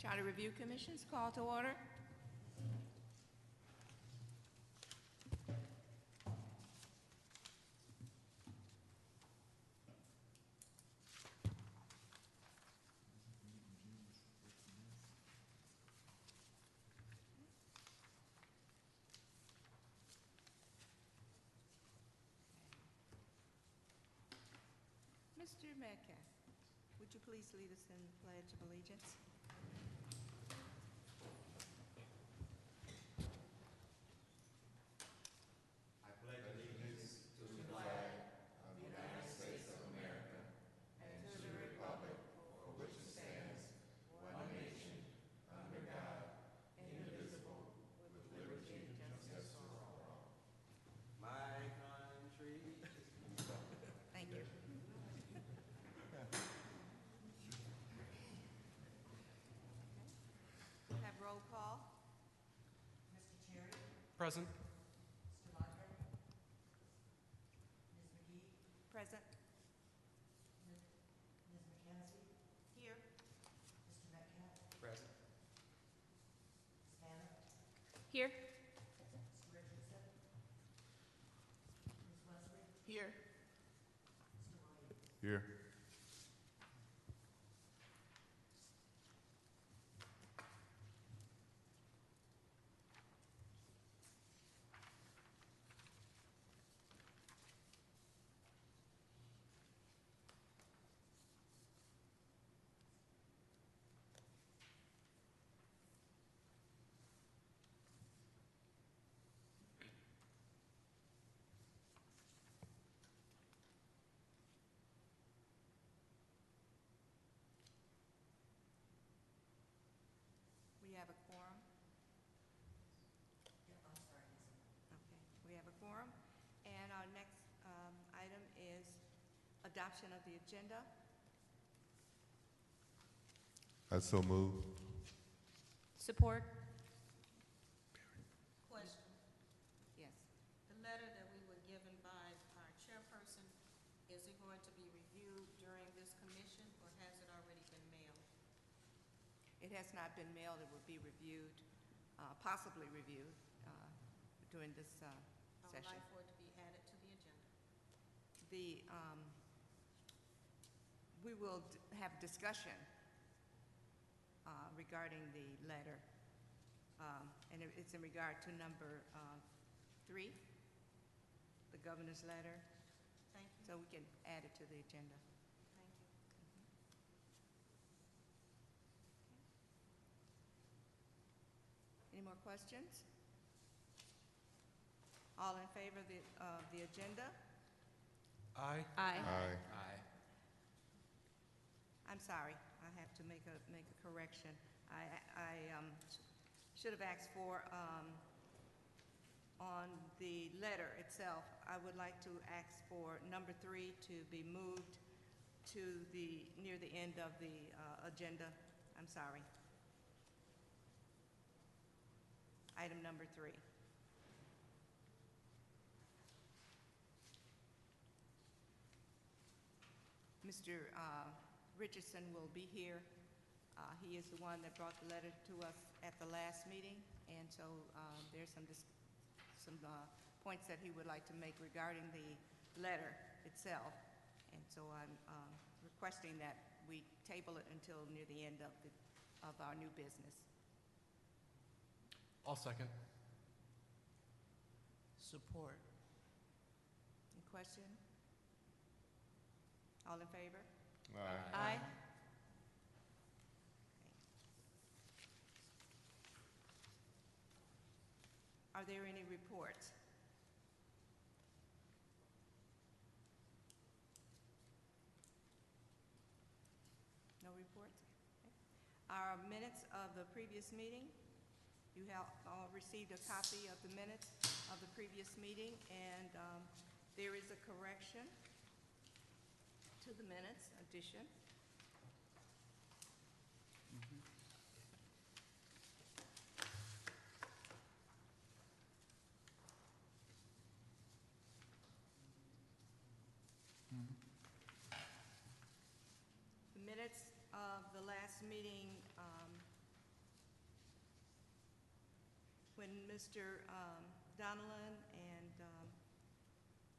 Charter Review Commission's call to order. Mr. Metcalf, would you please lead us in the Pledge of Allegiance? Thank you. We'll have roll call. Mr. Cherry, Present. Mr. Lockett, Ms. McGee, Present. Ms. McKenzie, Here. Mr. Metcalf, Present. Ms. Hannah, Here. Mr. Richardson, Ms. Wesley, Here. Mr. Williams. Here. We have a quorum. Yeah, I'm sorry, Ms. Okay, we have a quorum. And our next item is adoption of the agenda. I so move. Support. Question. Yes. The letter that we were given by our chairperson, is it going to be reviewed during this commission, or has it already been mailed? It has not been mailed. It will be reviewed, possibly reviewed during this I would session. like for it to be added to the agenda. We will have discussion regarding the letter, and it's in regard to number 3, the governor's letter, Thank you. so we can add it to the agenda. Thank you. Any more questions? All in favor of the agenda? Aye. Aye. Aye. Aye. I'm sorry, I have to make a correction. I should have asked for, on the letter itself, I would like to ask for number 3 to be moved to near the end of the agenda. I'm sorry. Item number 3. Mr. Richardson will be here. He is the one that brought the letter to us at the last meeting, and so there's some points that he would like to make regarding the letter itself. And so I'm requesting that we table it until near the end of our new business. I'll second. Support. Any question? All in favor? Aye. Aye. Are there any reports? No reports? Okay. Our minutes of the previous meeting, you have all received a copy of the minutes of the previous meeting, and there is a correction to the minutes, addition. The minutes of the last meeting when Mr. Donellan and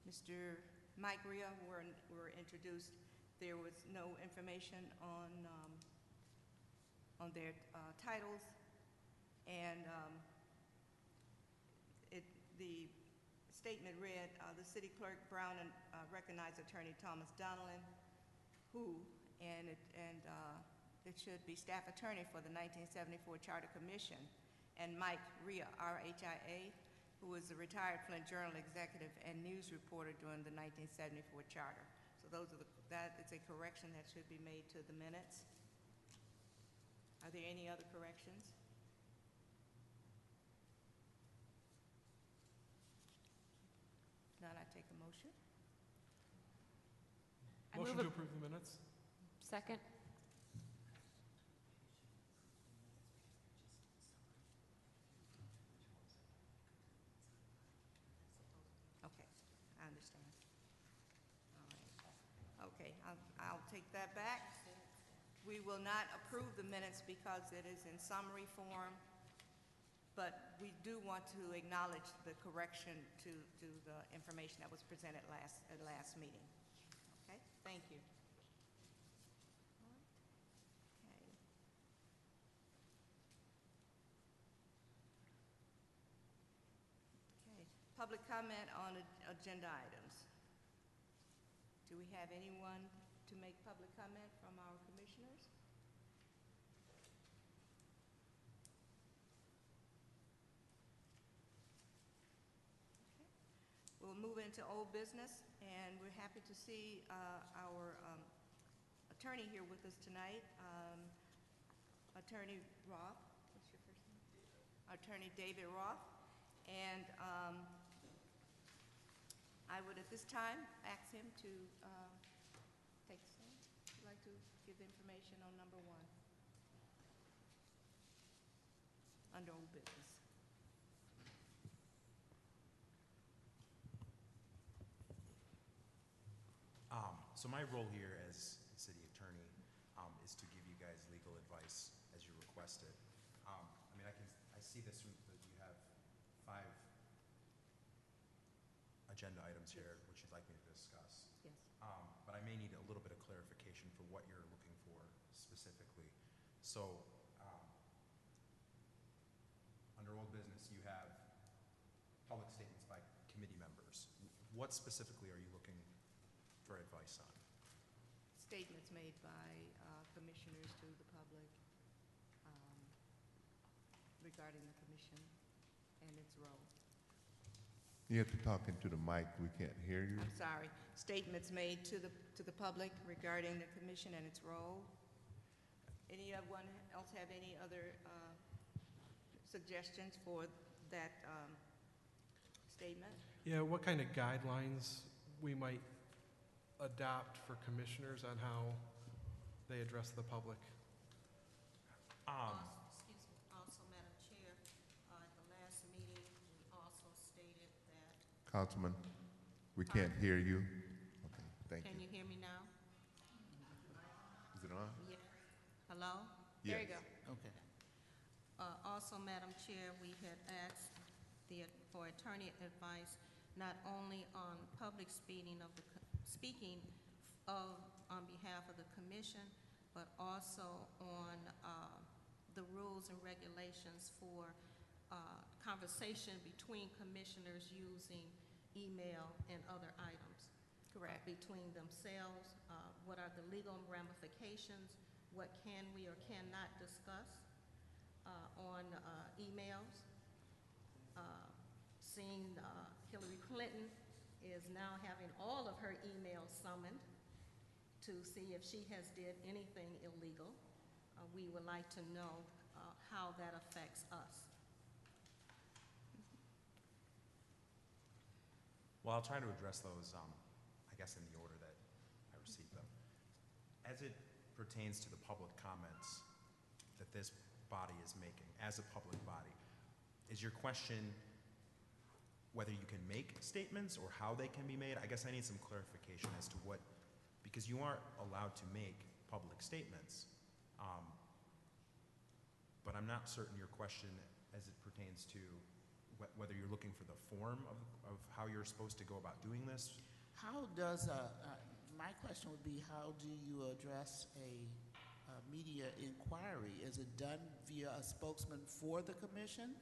Mr. Mike Rhea were introduced, there was no information on their titles, and the statement read, the city clerk Brown recognized Attorney Thomas Donellan, who, and it should be staff attorney for the 1974 Charter Commission, and Mike Rhea, R-H-I-A, who was a retired Flint Journal executive and news reporter during the 1974 Charter. So that is a correction that should be made to the minutes. Are there any other corrections? None, I take a motion. Motion to approve the minutes? Second. Okay, I understand. All right. Okay, I'll take that back. We will not approve the minutes because it is in summary form, but we do want to acknowledge the correction to the information that was presented at last meeting. Okay, thank you. Okay. Okay, public comment on agenda items. Do we have anyone to make public comment from our commissioners? Okay. We'll move into old business, and we're happy to see our attorney here with us tonight, Attorney Roth. What's your first name? Attorney David Roth. And I would at this time ask him to take a stand. Would you like to give information on number 1 under old business? So my role here as city attorney is to give you guys legal advice as you requested. I mean, I see this, that you have 5 agenda items here, which you'd like me to discuss. Yes. But I may need a little bit of clarification for what you're looking for specifically. So, under old business, you have public statements by committee members. What specifically are you looking for advice on? Statements made by commissioners to the public regarding the commission and its role. You have to talk into the mic. We can't hear you. I'm sorry. Statements made to the public regarding the commission and its role. Anyone else have any other suggestions for that statement? Yeah, what kind of guidelines we might adopt for commissioners on how they address the public? Excuse me, also, Madam Chair, at the last meeting, we also stated that. Councilman, we can't hear you. Okay, thank Can you. you hear me now? Is it on? Yeah. Hello? There you Yes. go. Okay. Also, Madam Chair, we had asked for attorney advice not only on public speaking on behalf of the commission, but also on the rules and regulations for conversation between commissioners using email and other items. Correct. Between themselves, what are the legal ramifications, what can we or cannot discuss on emails. Seeing Hillary Clinton is now having all of her emails summoned to see if she has did anything illegal. We would like to know how that affects us. Well, I'll try to address those, I guess, in the order that I received them. As it pertains to the public comments that this body is making, as a public body, is your question whether you can make statements or how they can be made? I guess I need some clarification as to what, because you aren't allowed to make public statements, but I'm not certain your question as it pertains to whether you're looking for the form of how you're supposed to go about doing this. How does, my question would be, how do you address a media inquiry? Is it done via a spokesman for the commission?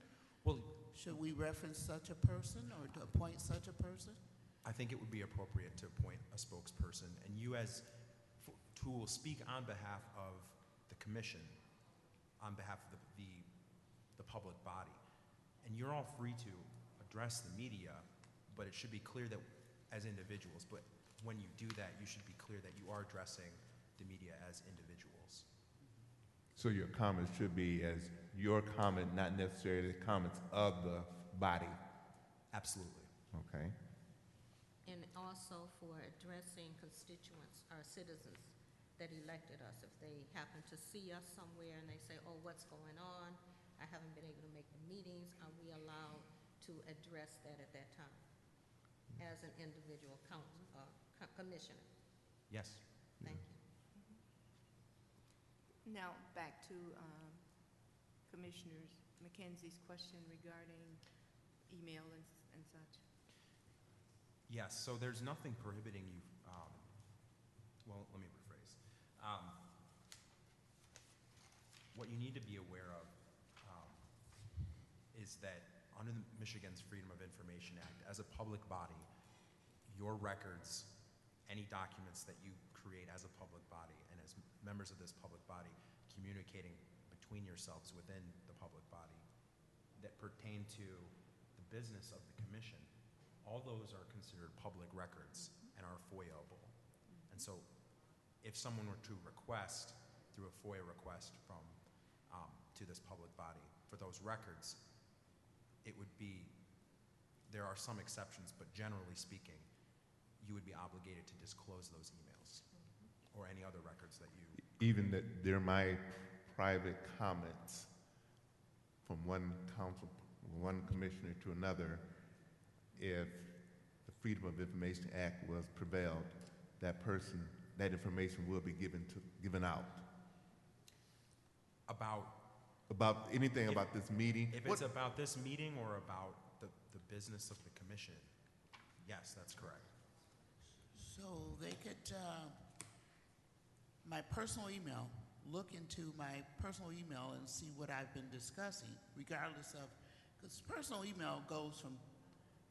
Well, Should we reference such a person or to appoint such a person? I think it would be appropriate to appoint a spokesperson, and you as, who will speak on behalf of the commission, on behalf of the public body. And you're all free to address the media, but it should be clear that, as individuals, but when you do that, you should be clear that you are addressing the media as individuals. So your comments should be as your comment, not necessarily the comments of the body. Absolutely. Okay. And also for addressing constituents or citizens that elected us. If they happen to see us somewhere and they say, oh, what's going on? I haven't been able to make the meetings. Are we allowed to address that at that time as an individual commissioner? Yes. Thank you. Now, back to Commissioner McKenzie's question regarding email and such. Yes, so there's nothing prohibiting you, well, let me rephrase. What you need to be aware of is that under the Michigan's Freedom of Information Act, as a public body, your records, any documents that you create as a public body and as members of this public body communicating between yourselves within the public body that pertain to the business of the commission, all those are considered public records and are FOIA-able. And so if someone were to request through a FOIA request from to this public body for those records, it would be, there are some exceptions, but generally speaking, you would be obligated to disclose those emails or any other records that you... Even that they're my private comments from one commissioner to another, if the Freedom of Information Act was prevailed, that information will be given out. About anything about this meeting? If it's about this meeting or about the business of the commission, yes, that's correct. So they could, my personal email, look into my personal email and see what I've been discussing, regardless of, because personal email goes from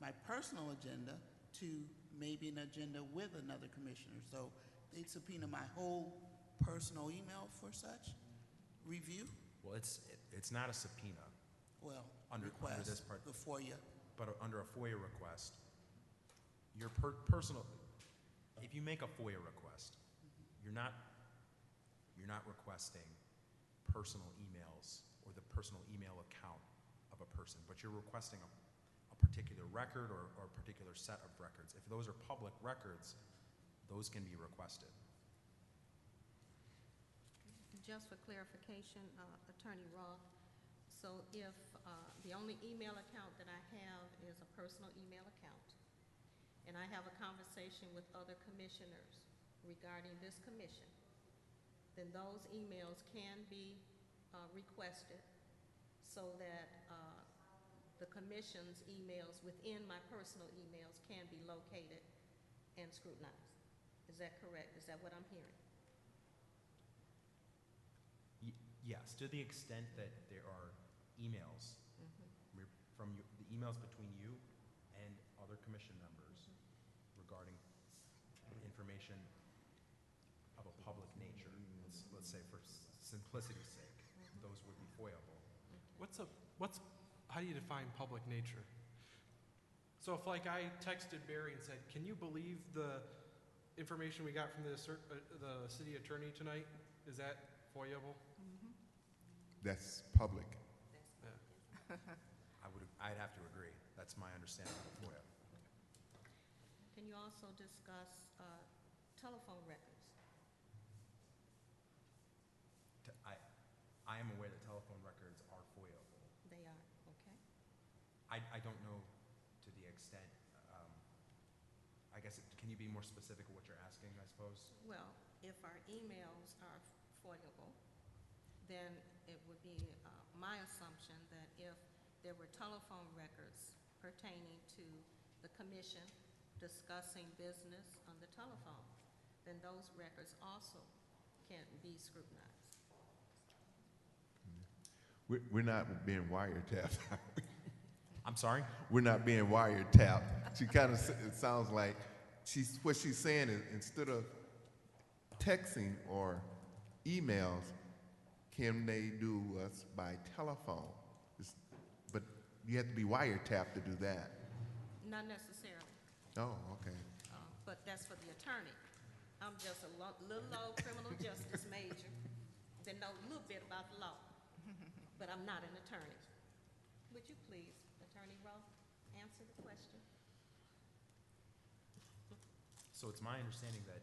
my personal agenda to maybe an agenda with another commissioner. So they subpoena my whole personal email for such review? Well, it's not a subpoena. Well, Under this part. the FOIA. But under a FOIA request, your personal, if you make a FOIA request, you're not requesting personal emails or the personal email account of a person, but you're requesting a particular record or a particular set of records. If those are public records, those can be requested. Just for clarification, Attorney Roth, so if the only email account that I have is a personal email account, and I have a conversation with other commissioners regarding this commission, then those emails can be requested so that the commission's emails within my personal emails can be located and scrutinized. Is that correct? Is that what I'm hearing? Yes, to the extent that there are emails from the emails between you and other commission members regarding information of a public nature, let's say for simplicity's sake, those would be FOIA-able. How do you define public nature? So if like I texted Barry and said, can you believe the information we got from the city attorney tonight? Is that FOIA-able? That's public. Yeah. I'd have to agree. That's my understanding of FOIA. Can you also discuss telephone records? I am aware that telephone records are FOIA-able. They are, okay. I don't know to the extent, I guess, can you be more specific of what you're asking, I suppose? Well, if our emails are FOIA-able, then it would be my assumption that if there were telephone records pertaining to the commission discussing business on the telephone, then those records also can be scrutinized. We're not being wiretapped. I'm sorry? We're not being wiretapped. She kind of, it sounds like what she's saying is instead of texting or emails, can they do us by telephone? But you have to be wiretapped to do that. Not necessarily, Oh, okay. but that's for the attorney. I'm just a little old criminal justice major that know a little bit about the law, but I'm not an attorney. Would you please, Attorney Roth, answer the question? So it's my understanding that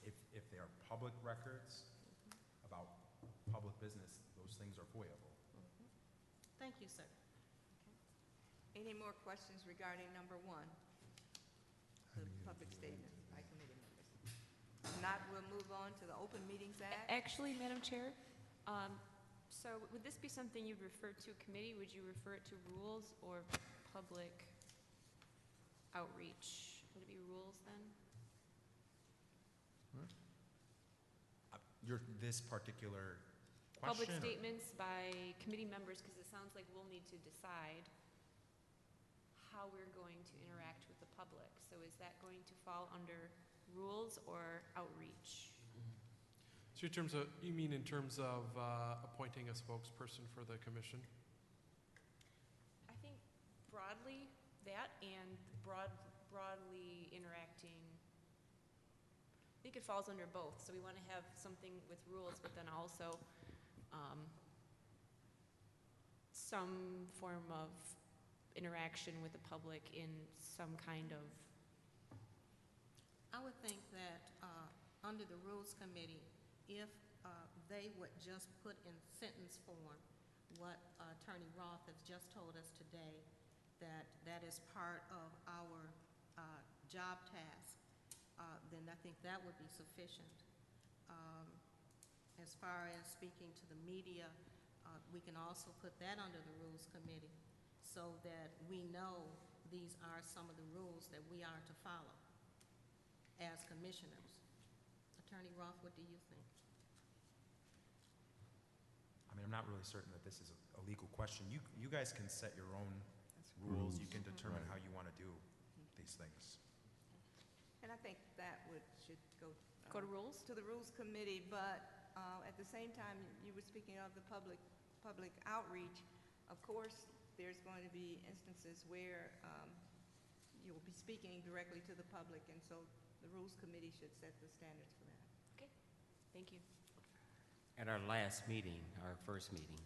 if they are public records about public business, those things are FOIAble. Thank you, sir. Any more questions regarding number 1? The public statement by committee members. If not, we'll move on to the Open Meetings Act. Actually, Madam Chair, so would this be something you'd refer to committee? Would you refer it to rules or public outreach? Would it be rules then? This particular Public question? statements by committee members, because it sounds like we'll need to decide how we're going to interact with the public. So is that going to fall under rules or outreach? So you mean in terms of appointing a spokesperson for the commission? I think broadly that and broadly interacting. I think it falls under both. So we want to have something with rules, but then also some form of interaction with the public in some kind of. I would think that under the Rules Committee, if they would just put in sentence form what Attorney Roth has just told us today, that is part of our job task, then I think that would be sufficient. As far as speaking to the media, we can also put that under the Rules Committee so that we know these are some of the rules that we are to follow as commissioners. Attorney Roth, what do you think? I mean, I'm not really certain that this is a legal question. You guys can set your own rules. You can determine how you want to do these things. And I think that should go. Go to rules? To the Rules Committee, but at the same time, you were speaking of the public outreach. Of course, there's going to be instances where you will be speaking directly to the public, and so the Rules Committee should set the standards for that. Okay, thank you. At our last meeting, our first meeting,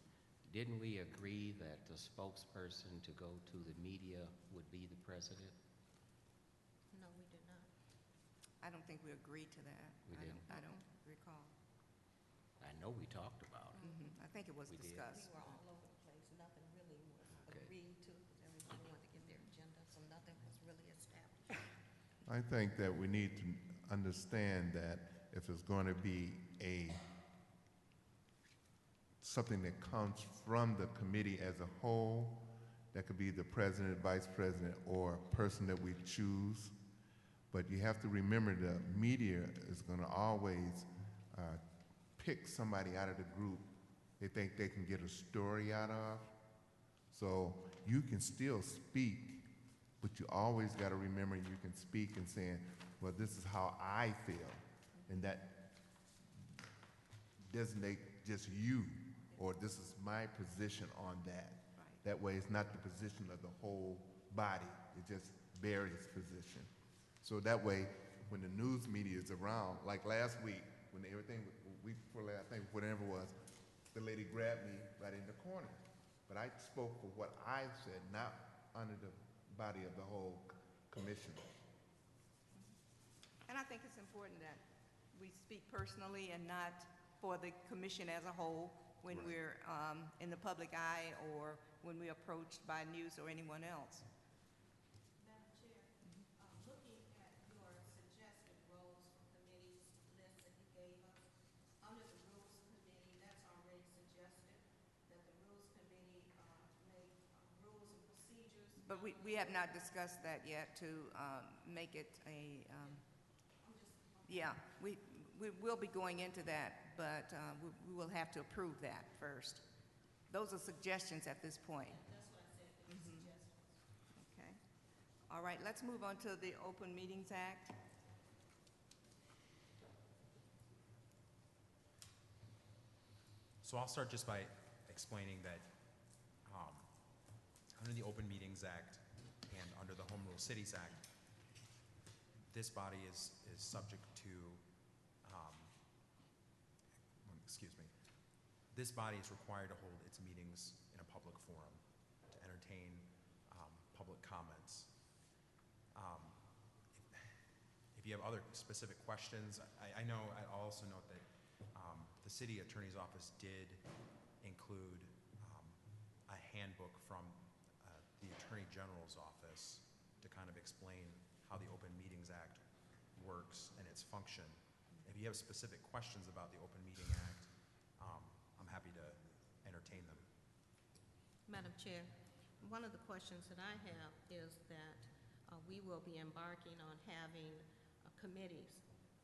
didn't we agree that the spokesperson to go to the media would be the president? No, we did not. I don't think we agreed to that. We didn't? I don't recall. I know we talked about it. I think it was We did. discussed. We were all over the place. Nothing really was Okay. agreed to. Everybody wanted to get their agenda, so nothing was really established. I think that we need to understand that if it's going to be something that comes from the committee as a whole, that could be the president, vice president, or a person that we choose. But you have to remember the media is going to always pick somebody out of the group they think they can get a story out of. So you can still speak, but you always got to remember you can speak and saying, well, this is how I feel. And that designate just you, or this is my position on that. Right. That way it's not the position of the whole body, it's just Barry's position. So that way, when the news media is around, like last week, when everything, week before last, I think whatever it was, the lady grabbed me right in the corner. But I spoke for what I said, not under the body of the whole commission. And I think it's important that we speak personally and not for the commission as a whole when we're in the public eye or when we're approached by news or anyone else. Madam Chair, looking at your suggested roles for committees list that you gave us, under the Rules Committee, that's already suggested that the Rules Committee make rules But we have not discussed that yet to make it a, yeah, we will be going into that, but we will have to approve that first. Those are suggestions at this point. That's what I said, the suggestions. Okay. All right, let's move on to the Open Meetings Act. So I'll start just by explaining that under the Open Meetings Act and under the Home Rule Cities Act, this body is subject to, excuse me, this body is required to hold its meetings in a public forum to entertain public comments. If you have other specific questions, I'll also note that the City Attorney's Office did include a handbook from the Attorney General's Office to kind of explain how the Open Meetings Act works and its function. If you have specific questions about the Open Meeting Act, I'm happy to entertain them. Madam Chair, one of the questions that I have is that we will be embarking on having committees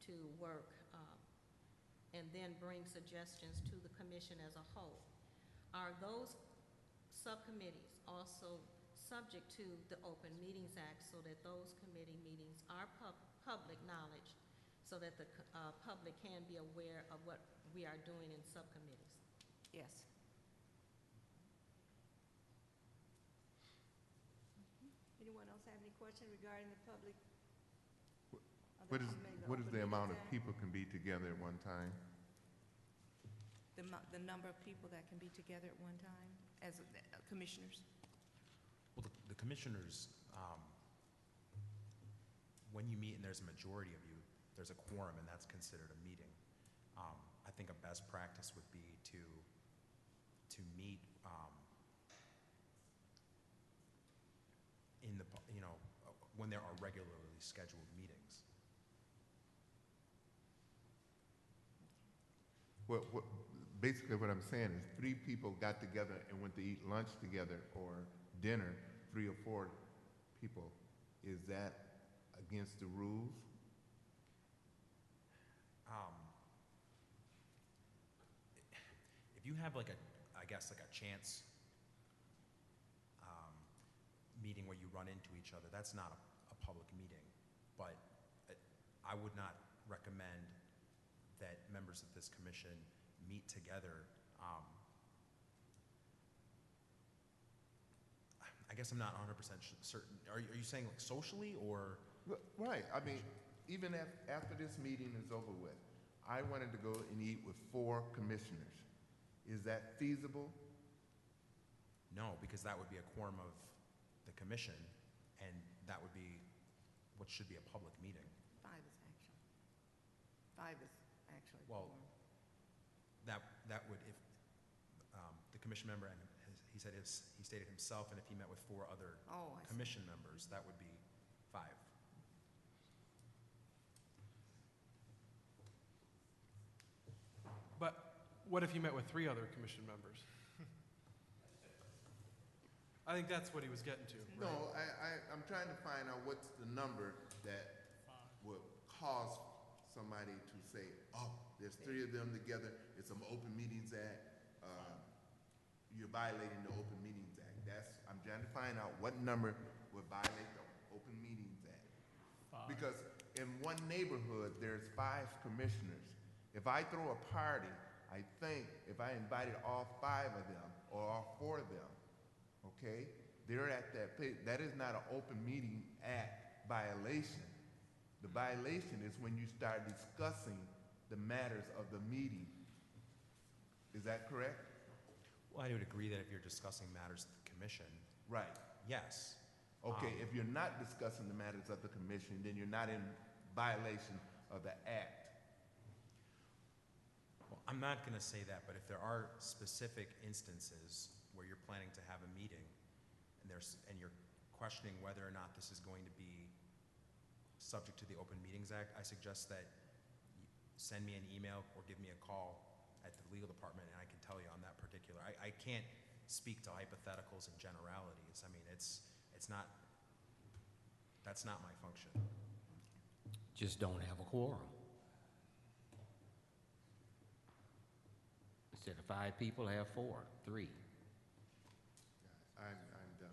to work and then bring suggestions to the commission as a whole. Are those subcommittees also subject to the Open Meetings Act so that those committee meetings are public knowledge so that the public can be aware of what we are doing in subcommittees? Yes. Anyone else have any question regarding the public? What is the amount of people can be together at one time? The number of people that can be together at one time as commissioners? Well, the commissioners, when you meet and there's a majority of you, there's a quorum and that's considered a meeting. I think a best practice would be to meet in the, when there are regularly scheduled meetings. Basically what I'm saying is 3 people got together and went to eat lunch together or dinner, 3 or 4 people. Is that against the rules? If you have like a chance meeting where you run into each other, that's not a public meeting. But I would not recommend that members of this commission meet together. I guess I'm not 100% certain. Are you saying like socially or? Right. I mean, even after this meeting is over with, I wanted to go and eat with 4 commissioners. Is that feasible? No, because that would be a quorum of the commission, and that would be what should be a public meeting. 5 is actually. Well, quorum. that would, if the commission member, and he stated himself, and if he met with 4 other Oh, I see. commission members, that would be 5. But what if you met with 3 other commission members? I think that's what he was getting to. No, I'm trying to find out what's the number that would cause somebody to say, oh, there's 3 of them together, it's an Open Meetings Act, you're violating the Open Meetings Act. I'm trying to find out what number would violate the Open Meetings Act. 5. Because in one neighborhood, there's 5 commissioners. If I throw a party, I think if I invited all 5 of them or all 4 of them, okay, they're at that place. That is not an Open Meeting Act violation. The violation is when you start discussing the matters of the meeting. Is that correct? Well, I would agree that if you're discussing matters of the commission, Right. yes. Okay, if you're not discussing the matters of the commission, then you're not in violation of the act. Well, I'm not going to say that, but if there are specific instances where you're planning to have a meeting and you're questioning whether or not this is going to be subject to the Open Meetings Act, I suggest that you send me an email or give me a call at the legal department, and I can tell you on that particular. I can't speak to hypotheticals and generalities. I mean, it's that's not my function. Just don't have a quorum. Instead of 5 people, have 4, 3. I'm done.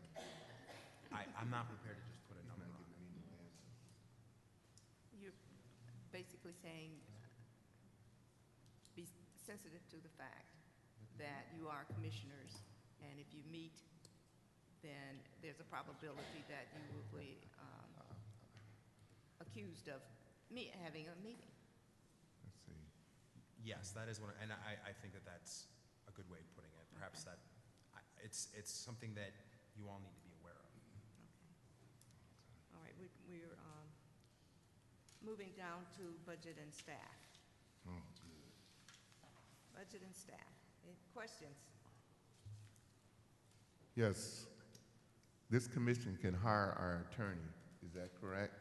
I'm not prepared to just put a He's number not on giving it. me no answer. You're basically saying, be sensitive to the fact that you are commissioners, and if you meet, then there's a probability that you will be accused of having a meeting. Let's see. Yes, that is one, and I think that that's a good way of putting it. Perhaps Okay. it's something that you all need to be aware of. All right, we're moving down to budget and staff. Oh, good. Budget and staff. Any questions? Yes. This commission can hire our attorney. Is that correct?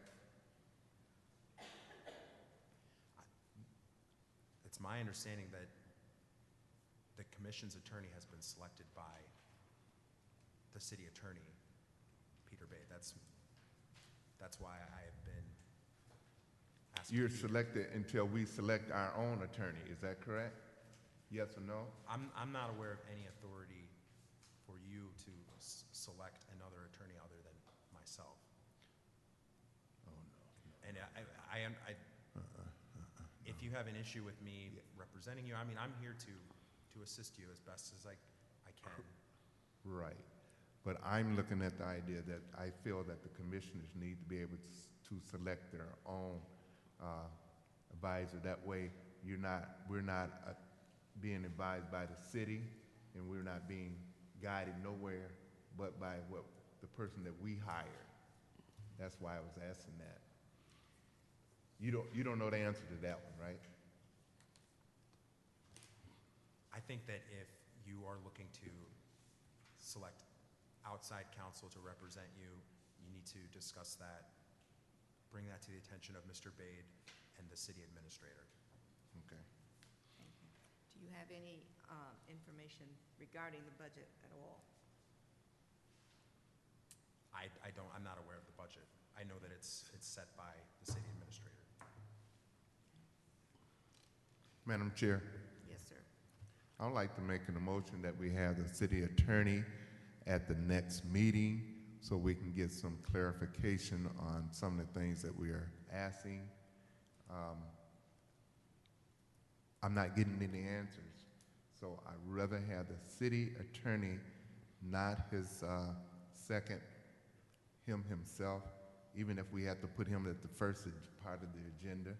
It's my understanding that the commission's attorney has been selected by the city attorney, Peter Bay. That's why I have been asking. You're Peter. selected until we select our own attorney. Is that correct? Yes or no? I'm not aware of any authority for you to select another attorney other than myself. Oh, no. And if you have an issue with me representing you, I mean, I'm here to assist you as best as I can. Right. But I'm looking at the idea that I feel that the commissioners need to be able to select their own advisor. That way, we're not being advised by the city, and we're not being guided nowhere but by the person that we hire. That's why I was asking that. You don't know the answer to that one, right? I think that if you are looking to select outside counsel to represent you, you need to discuss that, bring that to the attention of Mr. Bade and the city administrator. Okay. Thank you. Do you have any information regarding the budget at all? I'm not aware of the budget. I know that it's set by the city administrator. Madam Chair, Yes, sir. I would like to make an motion that we have the city attorney at the next meeting so we can get some clarification on some of the things that we are asking. I'm not getting any answers, so I'd rather have the city attorney, not his second, himself, even if we have to put him at the first part of the agenda.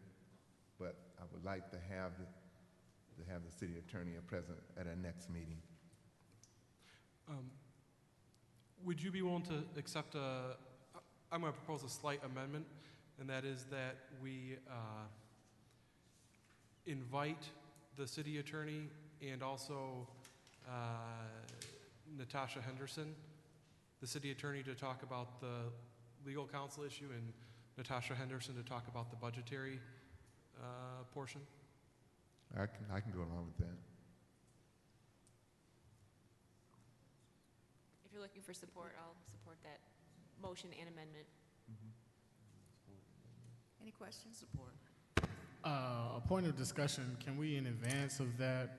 But I would like to have the city attorney present at our next meeting. Would you be willing to accept I'm going to propose a slight amendment, and that is that we invite the city attorney and also Natasha Henderson, the city attorney, to talk about the legal counsel issue, and Natasha Henderson to talk about the budgetary portion. I can go along with that. If you're looking for support, I'll support that motion and amendment. Any questions? Support. A point of discussion, can we, in advance of that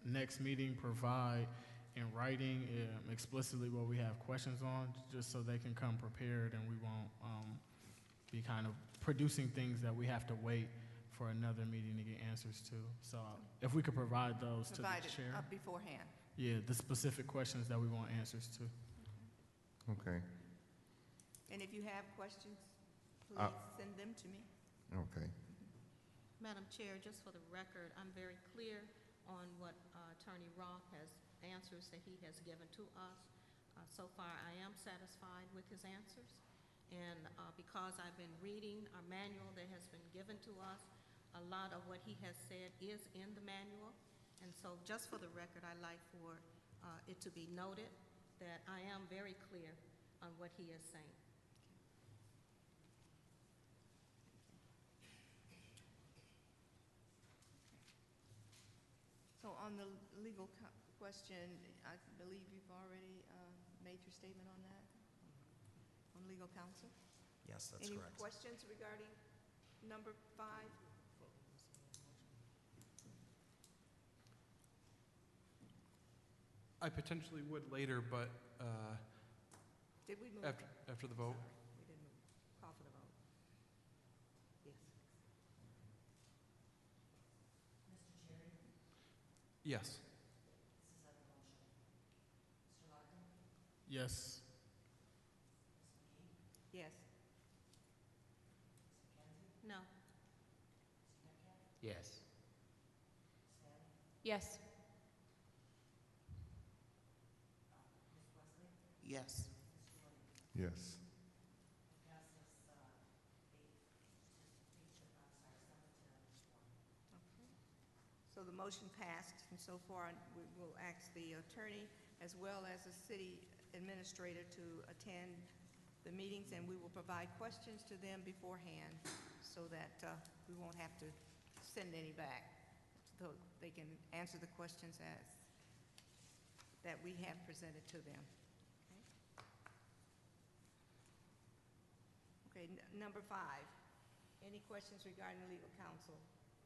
next meeting, provide in writing explicitly what we have questions on, just so they can come prepared and we won't be kind of producing things that we have to wait for another meeting to get answers to? So if we could provide those to the Provided chair. beforehand. Yeah, the specific questions that we want answers to. Okay. And if you have questions, please send them to me. Okay. Madam Chair, just for the record, I'm very clear on what Attorney Roth has answers that he has given to us. So far, I am satisfied with his answers. And because I've been reading our manual that has been given to us, a lot of what he has said is in the manual. And so just for the record, I'd like for it to be noted that I am very clear on what he is saying. So on the legal question, I believe you've already made your statement on that? from legal counsel? Yes, that's Any correct. questions regarding number 5? I potentially would later, but Did we move? after the vote. We didn't move. Call for the vote. Yes. Mr. Cherry, Yes. this is on the motion. Mr. Larkin, Yes. Ms. McGee, Yes. Ms. McKenzie, No. Ms. Metcalf, Yes. Ms. Manning, Yes. Ms. Wesley, Yes. Mr. Williams. Yes. It passes, 7 to 1. Okay. So the motion passed, and so far, we will ask the attorney as well as the city administrator to attend the meetings, and we will provide questions to them beforehand so that we won't have to send any back, so they can answer the questions that we have presented to them. Okay, number 5. Any questions regarding legal counsel?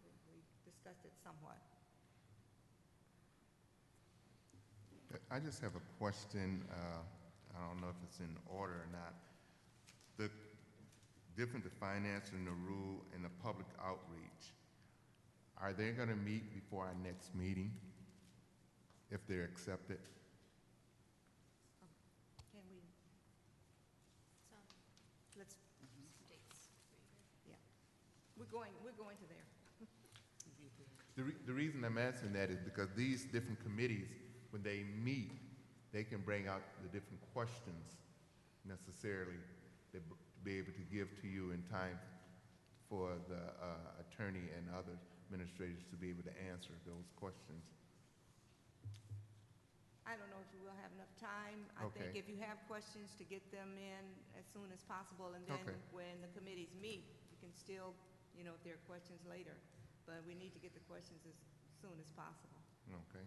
We discussed it somewhat. I just have a question. I don't know if it's in order or not. The different the finance and the rule and the public outreach, are they going to meet before our next meeting if they're accepted? Can we, let's, Dates. yeah. We're going to there. The reason I'm asking that is because these different committees, when they meet, they can bring out the different questions necessarily to be able to give to you in time for the attorney and other administrators to be able to answer those questions. I don't know if we will have enough time. I think Okay. if you have questions, to get them in as soon as possible, and then Okay. when the committees meet, you can still, if there are questions later, but we need to get the questions as soon as possible. Okay.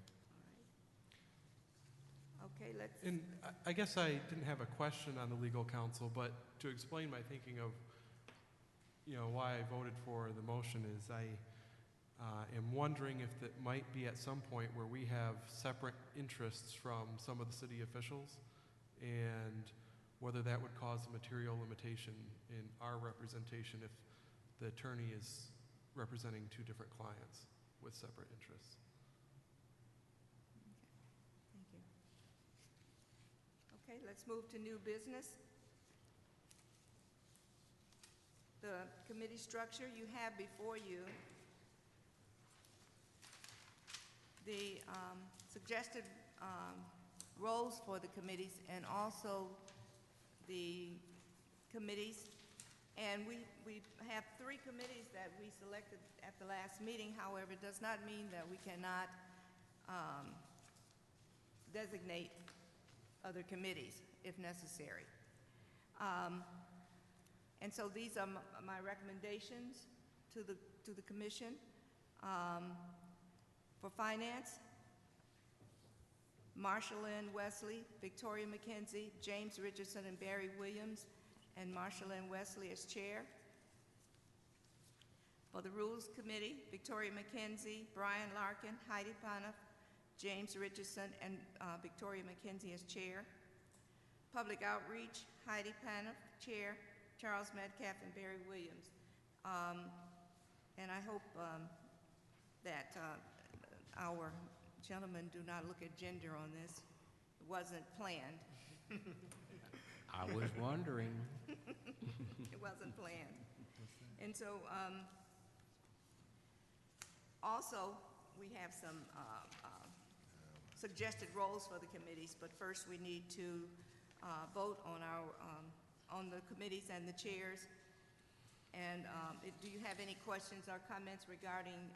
All right. Okay, let's. And I guess I didn't have a question on the legal counsel, but to explain my thinking of, why I voted for the motion is I am wondering if that might be at some point where we have separate interests from some of the city officials, and whether that would cause a material limitation in our representation if the attorney is representing 2 different clients with separate interests. Thank you. Okay, let's move to new business. The committee structure you have before you, the suggested roles for the committees, and also the committees. And we have 3 committees that we selected at the last meeting. However, it does not mean that we cannot designate other committees if necessary. And so these are my recommendations to the commission. For finance, Marshalyn Wesley, Victoria McKenzie, James Richardson, and Barry Williams, and Marshalyn Wesley as chair. For the Rules Committee, Victoria McKenzie, Brian Larkin, Heidi Paniff, James Richardson, and Victoria McKenzie as chair. Public Outreach, Heidi Paniff, chair, Charles Metcalf, and Barry Williams. And I hope that our gentlemen do not look at gender on this. It wasn't planned. I was wondering. It wasn't planned. And so, also, we have some suggested roles for the committees, but first we need to vote on the committees and the chairs. And do you have any questions or comments regarding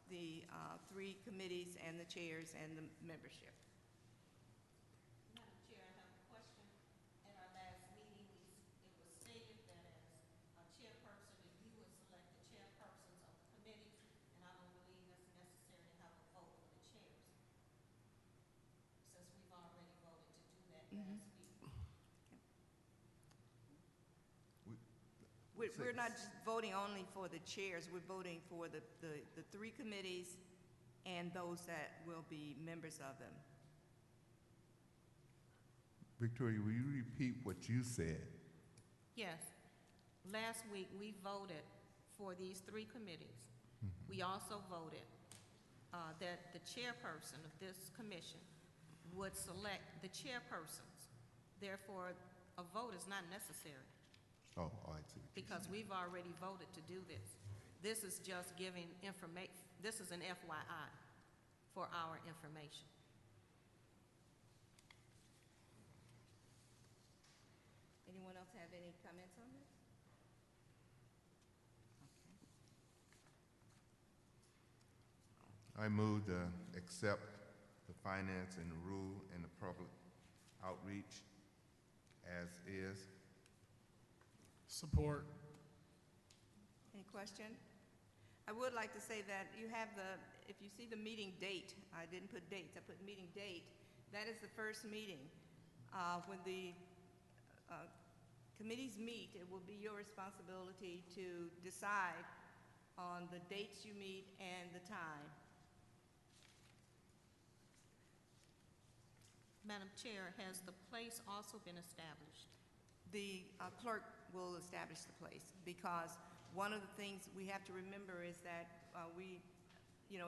the 3 committees and the chairs and the membership? Madam Chair, I have a question. At our last meeting, it was stated that as a chairperson, that you would select the chairpersons of the committees, and I don't believe it's necessary to have a vote for the chairs, since we've already voted to do that last week. We're not just voting only for the chairs, we're voting for the 3 committees and those that will be members of them. Victoria, will you repeat what you said? Yes. Last week, we voted for these 3 committees. We also voted that the chairperson of this commission would select the chairpersons. Therefore, a vote is not necessary Oh, I see. because we've already voted to do this. This is just giving information, this is an FYI for our information. Anyone else have any comments on this? I move to accept the finance and the rule and the public outreach as is. Support. Any question? I would like to say that you have if you see the meeting date, I didn't put dates, I put meeting date, that is the first meeting. When the committees meet, it will be your responsibility to decide on the dates you meet and the time. Madam Chair, has the place also been established? The clerk will establish the place, because one of the things we have to remember is that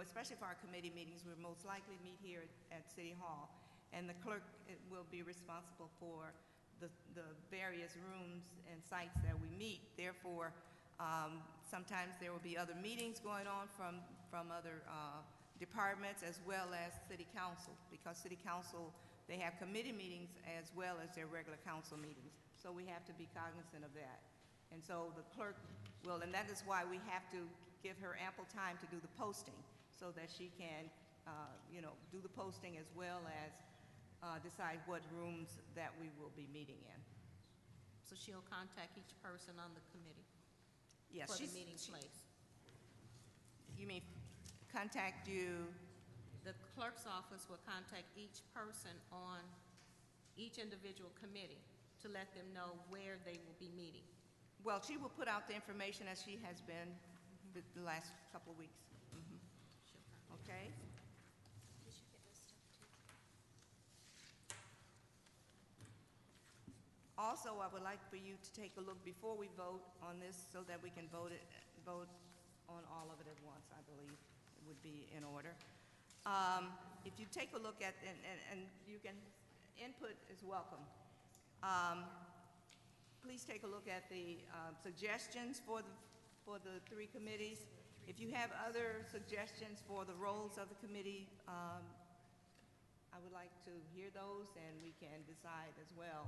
especially for our committee meetings, we'll most likely meet here at City Hall, and the clerk will be responsible for the various rooms and sites that we meet. Therefore, sometimes there will be other meetings going on from other departments as well as City Council, because City Council, they have committee meetings as well as their regular council meetings. So we have to be cognizant of that. And so the clerk will, and that is why we have to give her ample time to do the posting so that she can, do the posting as well as decide what rooms that we will be meeting in. So she'll contact each person on the committee Yes, for the meeting place? You mean contact you? The clerk's office will contact each person on each individual committee to let them know where they will be meeting. Well, she will put out the information as she has been the last couple of weeks. Okay? Also, I would like for you to take a look before we vote on this so that we can vote on all of it at once. I believe it would be in order. If you take a look at, and you can, input is welcome. Please take a look at the suggestions for the 3 committees. If you have other suggestions for the roles of the committee, I would like to hear those, and we can decide as well.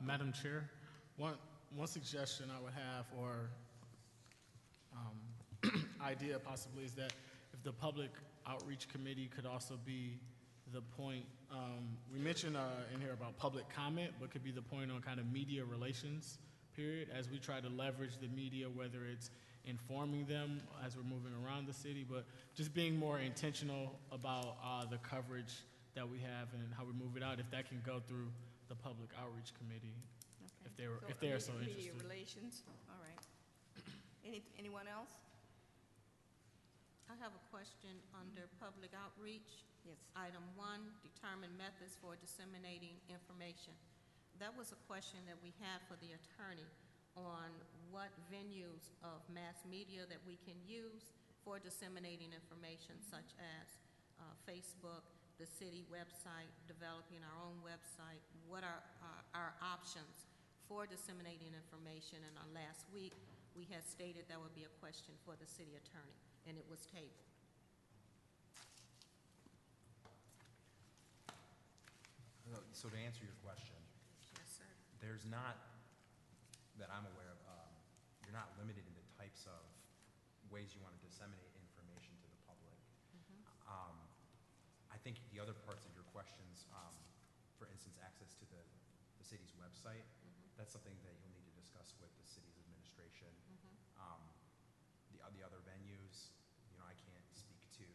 Madam Chair, one suggestion I would have, or idea possibly, is that if the Public Outreach Committee could also be the point, we mentioned in here about public comment, but could be the point on kind of media relations, period, as we try to leverage the media, whether it's informing them as we're moving around the city, but just being more intentional about the coverage that we have and how we move it out, if that can go through the Public Outreach Committee, Okay. if they are so Media interested. relations, all right. Anyone else? I have a question under public outreach. Yes. Item 1, determine methods for disseminating information. That was a question that we had for the attorney on what venues of mass media that we can use for disseminating information, such as Facebook, the city website, developing our own website. What are our options for disseminating information? And last week, we had stated that would be a question for the city attorney, and it was tabled. So to answer your question, Yes, sir. there's not, that I'm aware of, you're not limited in the types of ways you want to disseminate information to the public. I think the other parts of your questions, for instance, access to the city's website, that's something that you'll need to discuss with the city's administration. The other venues, I can't speak to,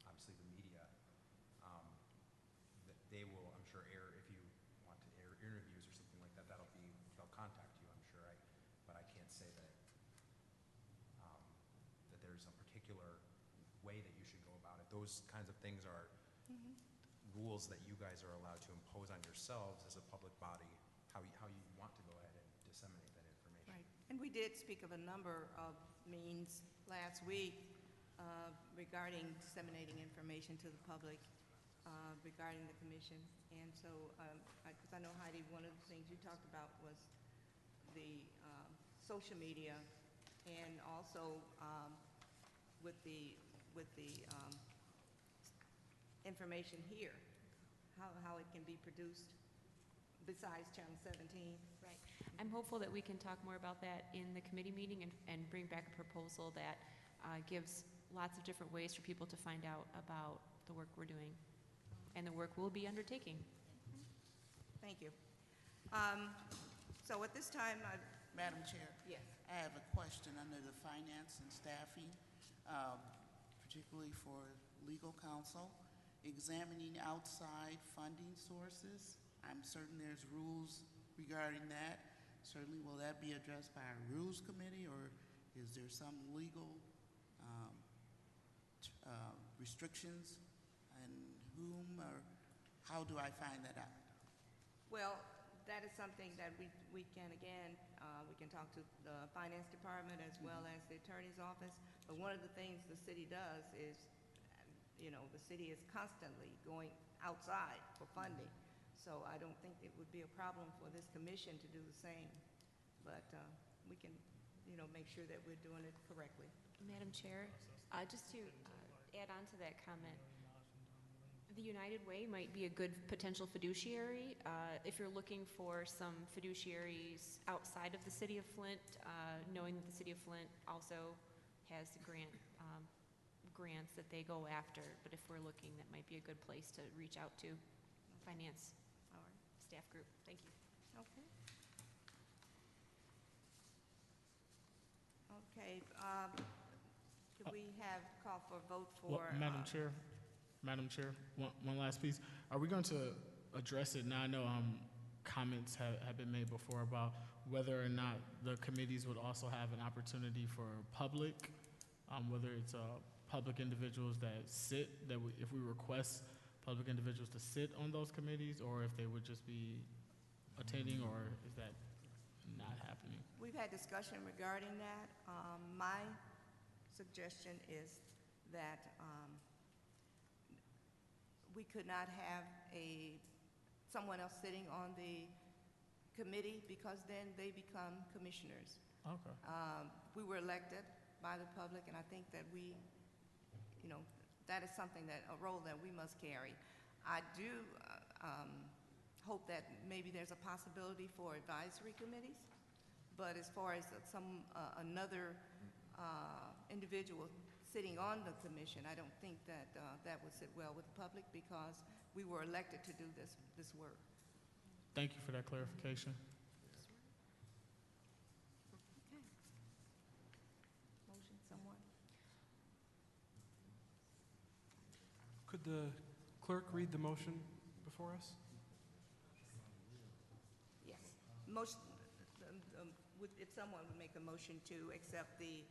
obviously the media. That they will, I'm sure, air, if you want to air interviews or something like that, they'll contact particular way that you should go about it. Those kinds of things are rules that you guys are allowed to impose on yourselves as a public body, how you want to go ahead and disseminate that information. Right. And we did speak of a number of means last week regarding disseminating information to the public regarding the commission. And so, because I know, Heidi, one of the things you talked about was the social media, and also with the information here, how it can be produced besides Channel 17. Right. I'm hopeful that we can talk more about that in the committee meeting and bring back a proposal that gives lots of different ways for people to find out about the work we're doing and the work we'll be undertaking. Thank you. So at this time, Madam Chair, yes. I have a question under the finance and staffing, particularly for legal counsel, examining outside funding sources. I'm certain there's rules regarding that. Certainly, will that be addressed by our rules committee, or is there some legal restrictions, and whom, or how do I find that out? Well, that is something that we can, again, we can talk to the finance department as well as the attorney's office. But one of the things the city does is, you know, the city is constantly going outside for funding. So I don't think it would be a problem for this commission to do the same. But we can, you know, make sure that we're doing it correctly. Madam Chair, just to add on to that comment, the United Way might be a good potential fiduciary. If you're looking for some fiduciaries outside of the city of Flint, knowing that the city of Flint also has grants that they go after. But if we're looking, that might be a good place to reach out to. Finance. All right. Staff group. Thank you. Okay. Okay. Could we have call for a vote for? Madam Chair, one last piece. Are we going to address it now? I know comments have been made before about whether or not the committees would also have an opportunity for public, whether it's public individuals that sit, if we request public individuals to sit on those committees, or if they would just be attending, or is that not happening? We've had discussion regarding that. My suggestion is that we could not have someone else sitting on the committee, because then they become commissioners. Okay. We were elected by the public, and I think that we, you know, that is something a role that we must carry. I do hope that maybe there's a possibility for advisory committees, but as far as another individual sitting on the commission, I don't think that that would sit well with the public, because we were elected to do this work. Thank you for that clarification. Okay. Motion, someone? Could the clerk read the motion before us? Yes. Motion, if someone would make a motion to accept the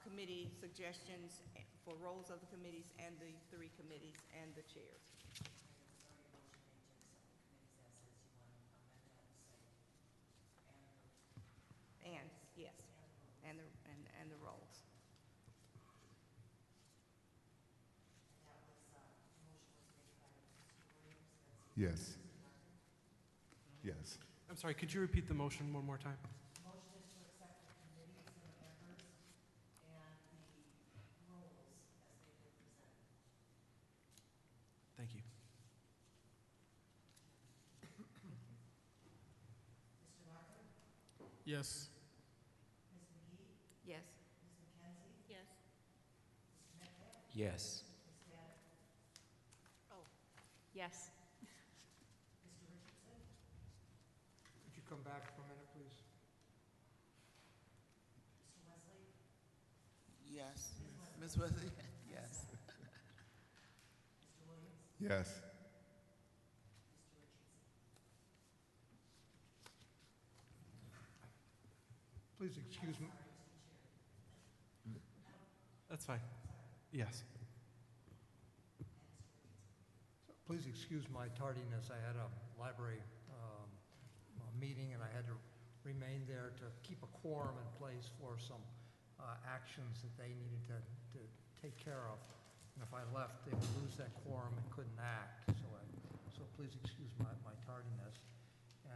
committee suggestions for roles of the committees and the 3 committees and the chairs. And, yes, and the roles. Yes. Yes. I'm sorry, could you repeat the motion one more time? Motion is to accept the committees and the members and the roles as they've been presented. Thank you. Mr. Martin? Yes. Ms. McGee? Yes. Ms. McKenzie? Yes. Mr. Metcalf? Yes. Ms. Gaddis? Yes. Mr. Richardson? Could you come back for a minute, please? Mr. Wesley? Yes. Ms. Wesley? Yes. Mr. Williams? Yes. Mr. Richardson? Please excuse me. That's fine. Yes. So please excuse my tardiness. I had a library meeting, and I had to remain there to keep a quorum in place for some actions that they needed to take care of. And if I left, they would lose that quorum and couldn't act. So please excuse my tardiness.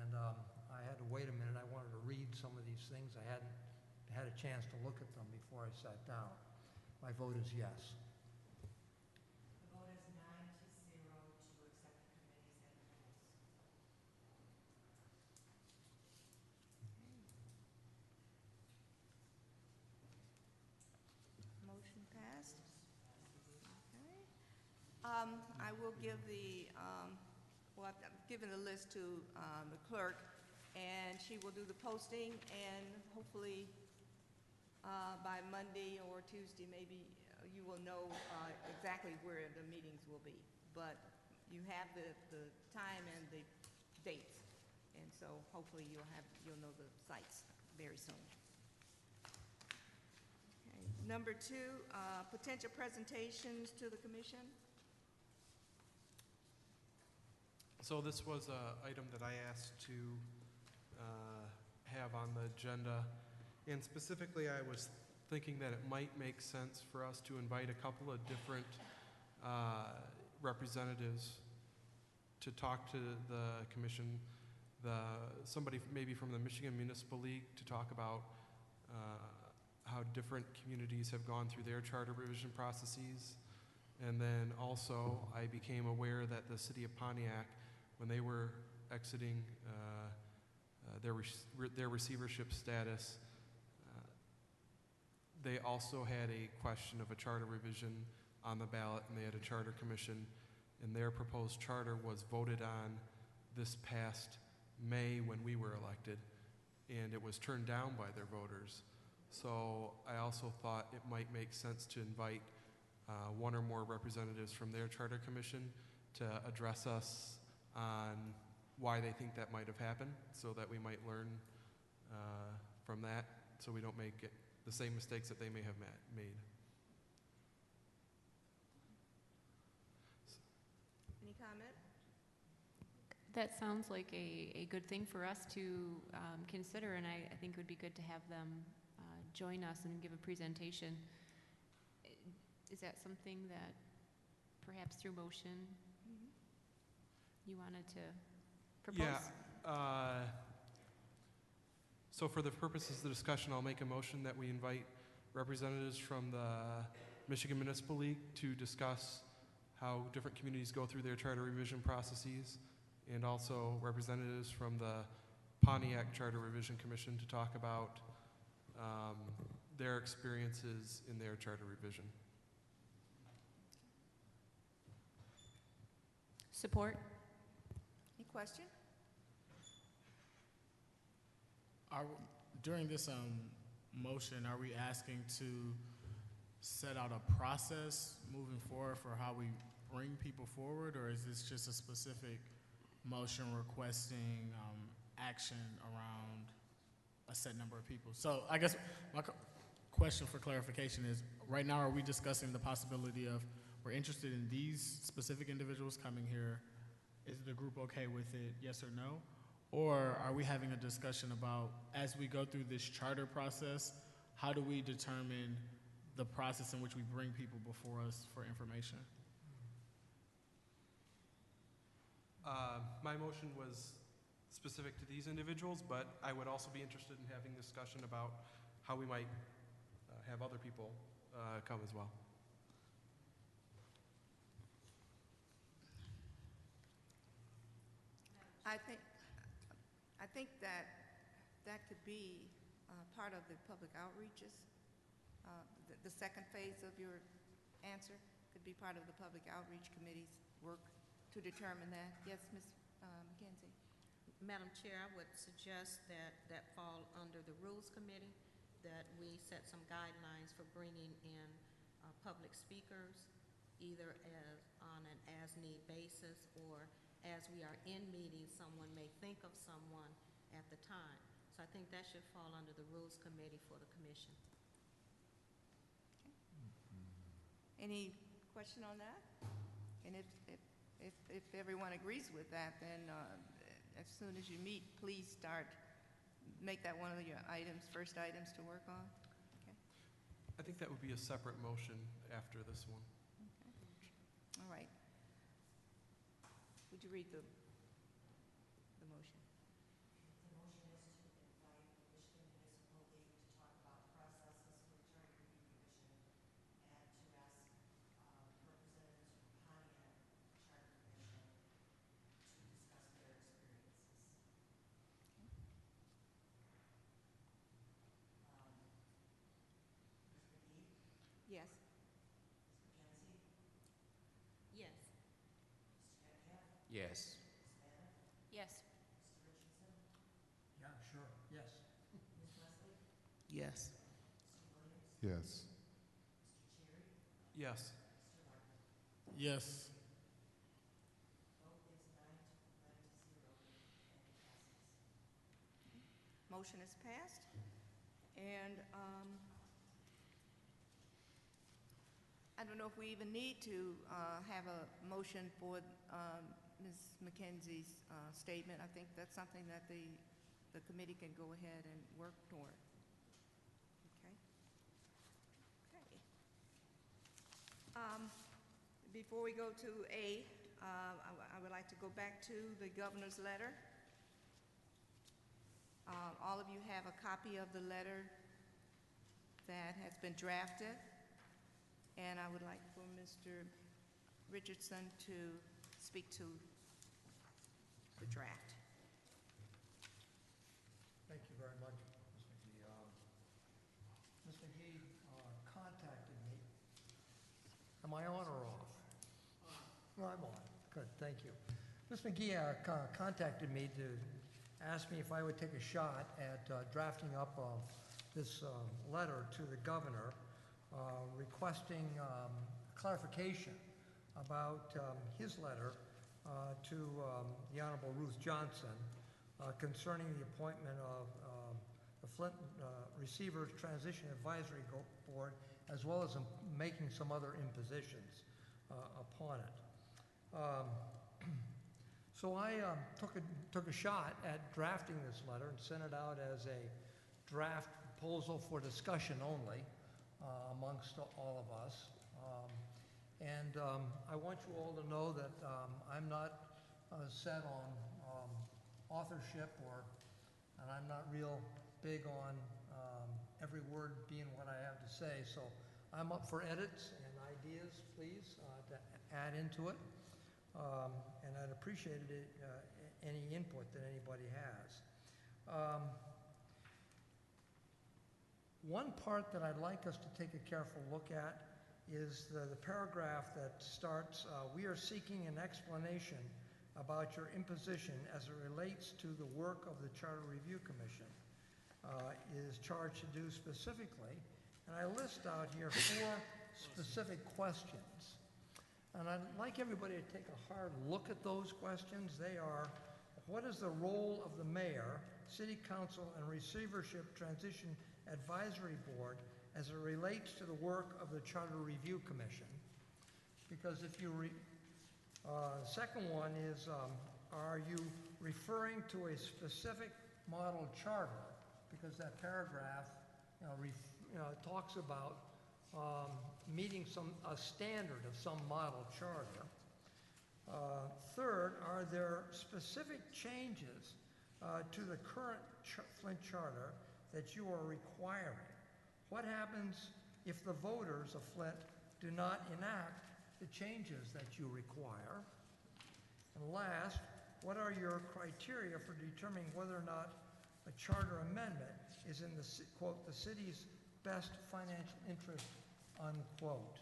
And I had to wait a minute. I wanted to read some of these things. I hadn't had a chance to look at them before I sat down. My vote is yes. The vote is 9-0 to accept the committees and rules. Motion passed. Okay. I will give well, I've given the list to the clerk, and she will do the posting, and hopefully by Monday or Tuesday, maybe you will know exactly where the meetings will be. But you have the time and the dates, and so hopefully you'll know the sites very soon. Okay. Number 2, potential presentations to the commission. So this was an item that I asked to have on the agenda, and specifically I was thinking that it might make sense for us to invite a couple of different representatives to talk to the commission, somebody maybe from the Michigan Municipal League to talk about how different communities have gone through their charter revision processes. And then also I became aware that the city of Pontiac, when they were exiting their receivership status, they also had a question of a charter revision on the ballot, and they had a charter commission, and their proposed charter was voted on this past May when we were elected, and it was turned down by their voters. So I also thought it might make sense to invite one or more representatives from their charter commission to address us on why they think that might have happened, so that we might learn from that, so we don't make the same mistakes that they may have made. Any comment? That sounds like a good thing for us to consider, and I think it would be good to have them join us and give a presentation. Is that something that perhaps through motion you wanted to propose? Yeah. So for the purposes of the discussion, I'll make a motion that we invite representatives from the Michigan Municipal League to discuss how different communities go through their charter revision processes, and also representatives from the Pontiac Charter Revision Commission to talk about their experiences in their charter revision. Support. Any question? During this motion, are we asking to set out a process moving forward for how we bring people forward, or is this just a specific motion requesting action around a set number of people? So I guess my question for clarification is, right now are we discussing the possibility of we're interested in these specific individuals coming here? Is the group okay with it, yes or no? Or are we having a discussion about, as we go through this charter process, how do we determine the process in which we bring people before us for information? My motion was specific to these individuals, but I would also be interested in having discussion about how we might have other people come as well. I think that could be part of the public outreaches. The second phase of your answer could be part of the public outreach committee's work to determine that. Yes, Ms. McKenzie? Madam Chair, I would suggest that fall under the Rules Committee, that we set some guidelines for bringing in public speakers, either on an as-need basis, or as we are in meetings, someone may think of someone at the time. So I think that should fall under the Rules Committee for the Commission. Any question on that? And if everyone agrees with that, then as soon as you meet, please make that one of your first items to work on. Okay. I think that would be a separate motion after this one. All right. Would you read the motion? The motion is to invite the Michigan Municipal League to talk about processes with Charter Review Commission and to ask representatives from Pontiac Charter Commission to discuss their experiences. Ms. McGee? Yes. Ms. McKenzie? Yes. Mr. Metcalf? Yes. Ms. Bennett? Yes. Mr. Richardson? Yeah, sure, yes. Ms. Leslie? Yes. Mr. Williams? Yes. Mr. Cherry? Yes. Mr. Martin? Yes. Vote is 9 to 0, and it passes. Motion is passed. And I don't know if we even need to have a motion for Ms. McKenzie's statement. I think that's something that the committee can go ahead and work toward. Okay? Okay. Before we go to A, I would like to go back to the governor's letter. All of you have a copy of the letter that has been drafted, and I would like for Mr. Richardson to speak to the draft. Thank you very much, Ms. McGee. Ms. McGee contacted me. Am I on or off? No, I'm on. Good, thank you. Ms. McGee contacted me to ask me if I would take a shot at drafting up this letter to the governor requesting clarification about his letter to the Honorable Ruth Johnson concerning the appointment of the Flint Receivers Transition Advisory Board, as well as making some other impositions upon it. So I took a shot at drafting this letter and sent it out as a draft proposal for discussion only amongst all of us. I want you all to know that I'm not set on authorship, and I'm not real big on every word being what I have to say. So I'm up for edits and ideas, please, to add into it. And I'd appreciate it, any input that anybody has. One part that I'd like us to take a careful look at is the paragraph that starts, we are seeking an explanation about your imposition as it relates to the work of the Charter Review Commission is charged to do specifically. And I list out here 4 specific questions. And I'd like everybody to take a hard look at those questions. They are, what is the role of the mayor, city council, and receivership transition advisory board as it relates to the work of the Charter Review Commission? Because if you second one is, are you referring to a specific model charter? Because that paragraph, talks about meeting a standard of some model charter. Third, are there specific changes to the current Flint charter that you are requiring? What happens if the voters of Flint do not enact the changes that you require? And last, what are your criteria for determining whether or not a charter amendment is in the, quote, the city's best financial interest, unquote?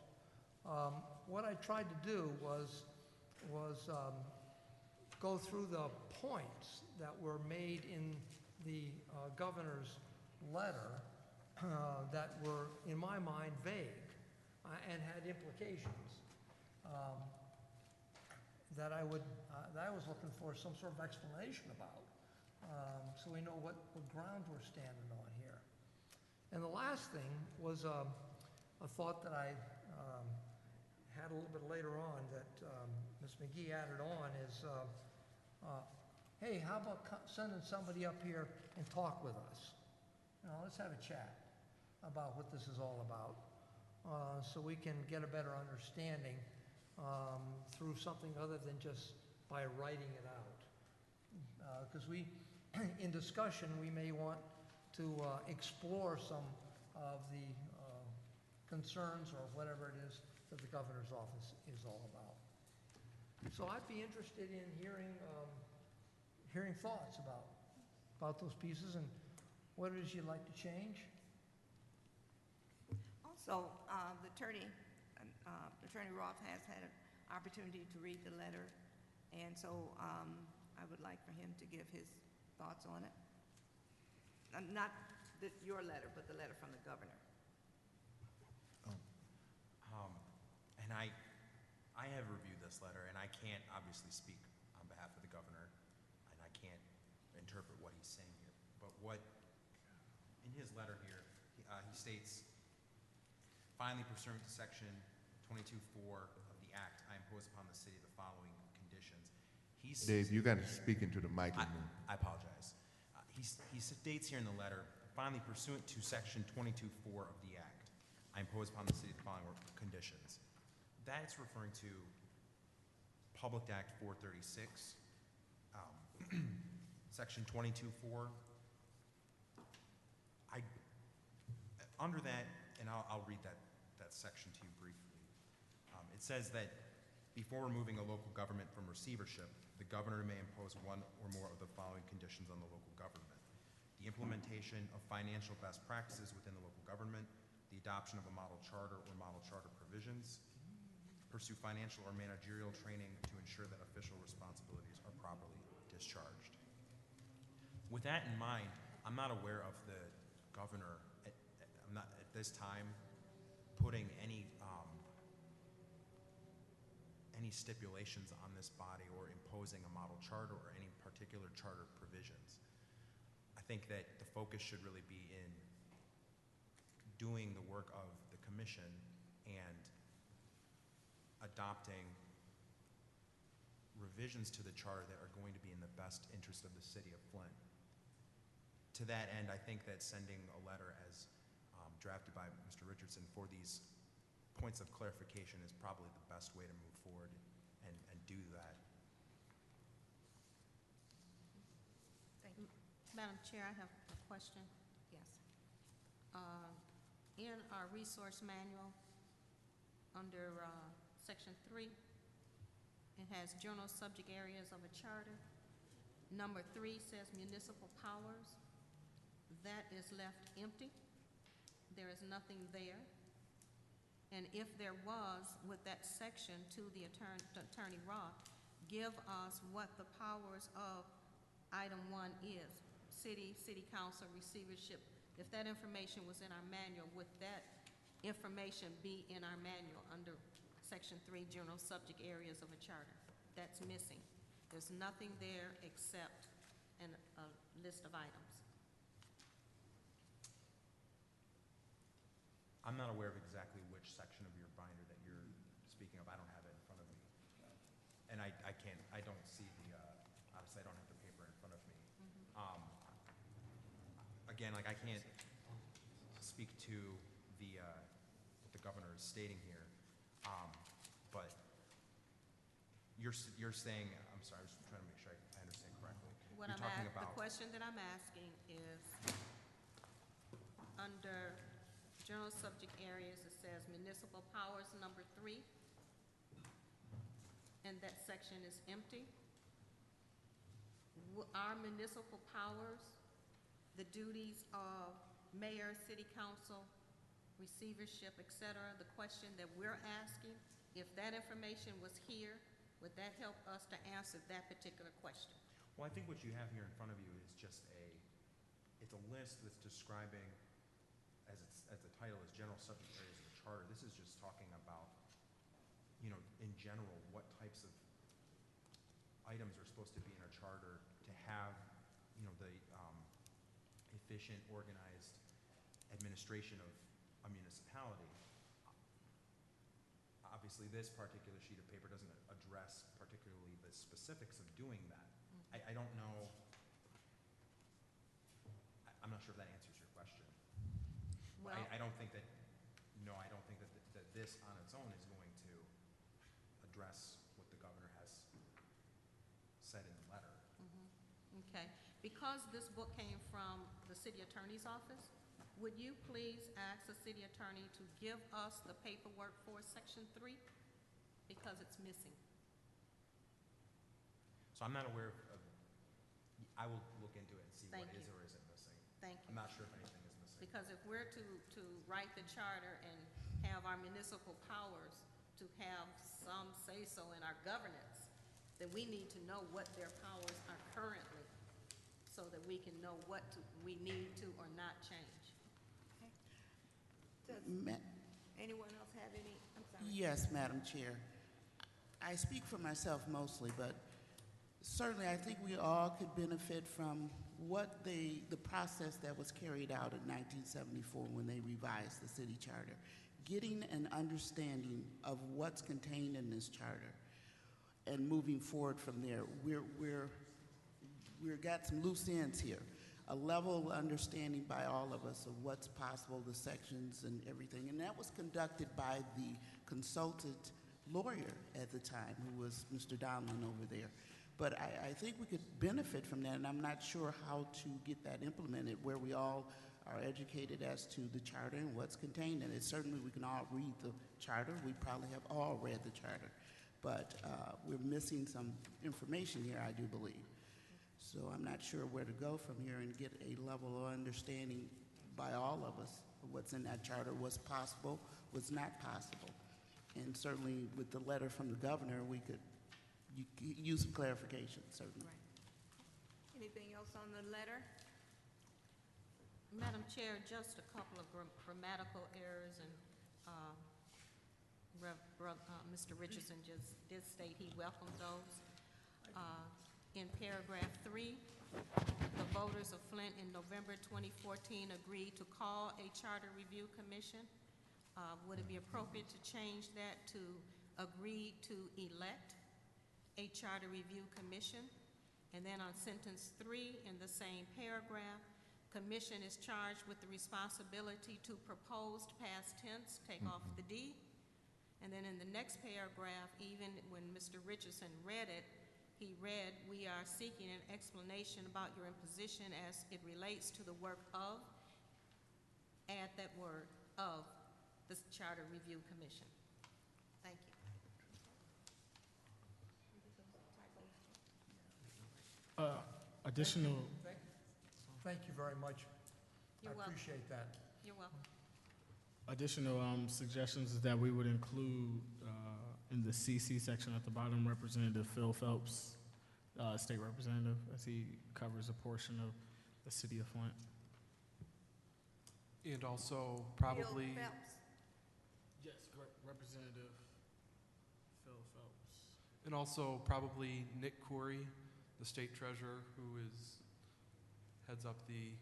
What I tried to do was go through the points that were made in the governor's letter that were, in my mind, vague and had implications that I was looking for some sort of explanation about, so we know what ground we're standing on here. And the last thing was a thought that I had a little bit later on that Ms. McGee added on is, hey, how about sending somebody up here and talk with us? You know, let's have a chat about what this is all about, so we can get a better understanding through something other than just by writing it out. Because in discussion, we may want to explore some of the concerns or whatever it is that the governor's office is all about. So I'd be interested in hearing thoughts about those pieces and what it is you'd like to change. Also, Attorney Roth has had an opportunity to read the letter, and so I would like for him to give his thoughts on it. Not your letter, but the letter from the governor. And I have reviewed this letter, and I can't obviously speak on behalf of the governor, and I can't interpret what he's saying here. But in his letter here, he states, finally, pursuant to section 22(4) of the Act, I impose upon the city the following conditions. Dave, you got to speak into the mic. I apologize. He states here in the letter, finally, pursuant to section 22(4) of the Act, I impose upon the city the following conditions. That's referring to Public Act 436, section 22(4). Under that, and I'll read that section to you briefly. It says that before removing a local government from receivership, the governor may impose one or more of the following conditions on the local government: the implementation of financial best practices within the local government, the adoption of a model charter or model charter provisions, pursue financial or managerial training to ensure that official responsibilities are properly discharged. With that in mind, I'm not aware of the governor, I'm not at this time putting any stipulations on this body or imposing a model charter or any particular charter provisions. I think that the focus should really be in doing the work of the commission and adopting revisions to the charter that are going to be in the best interest of the city of Flint. To that end, I think that sending a letter as drafted by Mr. Richardson for these points of clarification is probably the best way to move forward and do that. Thank you. Madam Chair, I have a question. Yes. In our resource manual, under section 3, it has general subject areas of a charter. Number 3 says municipal powers. That is left empty. There is nothing there. And if there was, with that section to the Attorney Roth, give us what the powers of item 1 is. City council, receivership. If that information was in our manual, would that information be in our manual under section 3, general subject areas of a charter? That's missing. There's nothing there except a list of items. I'm not aware of exactly which section of your binder that you're speaking of. I don't have it in front of me. And I don't see obviously I don't have the paper in front of me. Again, like I can't speak to what the governor is stating here, but you're saying, I'm sorry, I was trying to make sure I understand correctly. The question that I'm asking is, under general subject areas, it says municipal powers, number 3, and that section is empty. Our municipal powers, the duties of mayor, city council, receivership, etc., the question that we're asking, if that information was here, would that help us to answer that particular question? Well, I think what you have here in front of you is just it's a list that's describing, as the title is, general subject areas of the charter. This is just talking about, in general, what types of items are supposed to be in a charter to have, the efficient, organized administration of a municipality. obviously this particular sheet of paper doesn't address particularly the specifics of doing that. I don't know, I'm not sure if that answers your question. Well, I don't think that, no, I don't think that, that this on its own is going to address what the governor has said in the letter. okay. Because this book came from the city attorney's office, would you please ask the city attorney to give us the paperwork for section 3? Because it's missing. So I'm not aware of, I will look into it and see Thank what is you. or isn't missing. Thank I'm you. not sure if anything is missing. Because if we're to write the charter and have our municipal powers to have some say-so in our governance, then we need to know what their powers are currently, so that we can know what we need to or not change. Does Ma- anyone else have any? I'm sorry. Yes, Madam Chair. I speak for myself mostly, but certainly I think we all could benefit from what the process that was carried out in 1974 when they revised the city charter. Getting an understanding of what's contained in this charter and moving forward from there. We've got some loose ends here. A level of understanding by all of us of what's possible, the sections and everything. And that was conducted by the consultant lawyer at the time, who was Mr. Donlin over there. But I think we could benefit from that, and I'm not sure how to get that implemented, where we all are educated as to the charter and what's contained in it. Certainly we can all read the charter. We probably have all read the charter. But we're missing some information here, I do believe. So I'm not sure where to go from here and get a level of understanding by all of us of what's in that charter, what's possible, what's not possible. And certainly with the letter from the governor, we could use some clarification, certainly. Right. Anything else on the letter? Madam Chair, just a couple of grammatical errors, and Mr. Richardson just did state he welcomed those. In paragraph 3, the voters of Flint in November 2014 agreed to call a charter review commission. Would it be appropriate to change that to agreed to elect a charter review commission? And then on sentence 3 in the same paragraph, commission is charged with the responsibility to proposed past tense, take off the D. And then in the next paragraph, even when Mr. Richardson read it, he read, we are seeking an explanation about your imposition as it relates to the work of, add that word, of the Charter Review Commission. Thank you. Additional, Thank you very much. You're I welcome. appreciate that. You're welcome. additional suggestions is that we would include in the CC section at the bottom, Representative Phil Phelps, State Representative, as he covers a portion of the city of Flint. And also probably, Bill Phelps. Yes, Representative Phil Phelps. and also probably Nick Corey, the state treasurer, who heads up the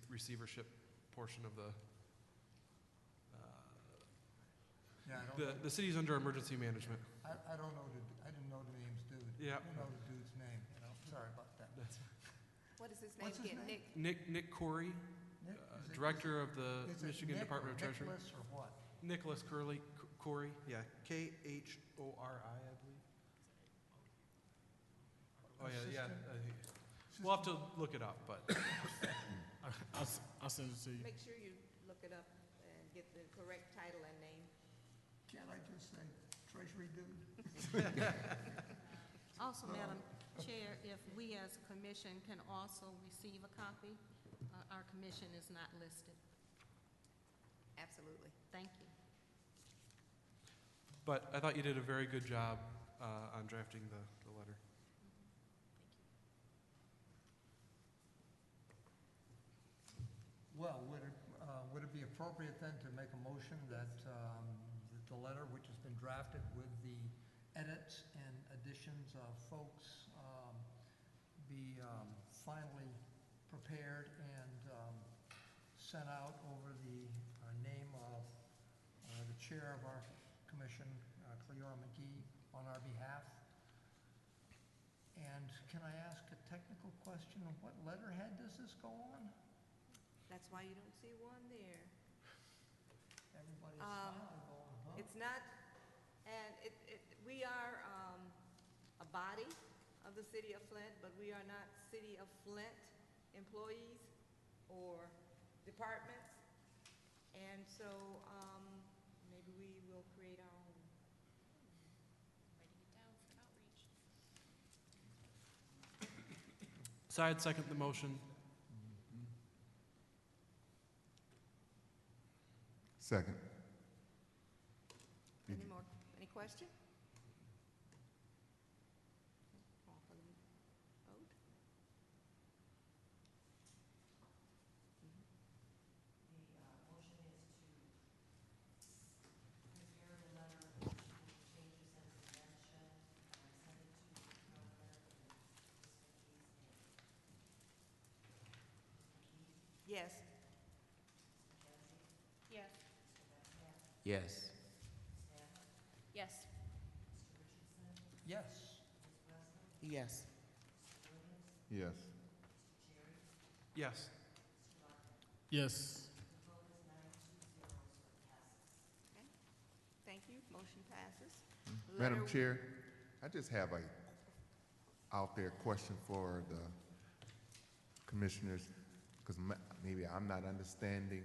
receivership portion of Yeah, I don't know. the city's under emergency management. I don't know, I didn't know the name's dude. Yeah. I didn't know the dude's name, sorry about that. What is his name What's his again? name? Nick? Nick Corey, Nick, is it- director of the is it Michigan Nick Department of or Treasury. Nicholas or what? Nicholas Corey, yeah, Khori, I believe. Oh, yeah, we'll have to look it up, but I'll send it to you. Make sure you look it up and get the correct title and name. Can't I just say treasury dude? Also, Madam Chair, if we as a commission can also receive a copy, our commission is not listed. Absolutely. Thank you. but I thought you did a very good job on drafting the letter. Well, would it be appropriate then to make a motion that the letter, which has been drafted with the edits and additions of folks, be finally prepared and sent out over the name of the chair of our commission, for Yoram McGee on our behalf. And can I ask a technical question? What letterhead does this go on? That's why you don't see one there. Everybody's smiling going, huh? It's not, and we are a body of the city of Flint, but we are not city of Flint employees or departments. And so maybe we will create our own. Writing it down for outreach. So I'd second the motion. Second. Any question? Call for the vote. The motion is to prepare the letter with changes as mentioned, send it to the governor in Ms. McGee's name. Yes. Yes. Yes. Yes. Yes. Yes. Yes. Yes. Yes. Okay. Thank you. Motion passes. Madam Letter- Chair, I just have a out there question for the commissioners, because maybe I'm not understanding.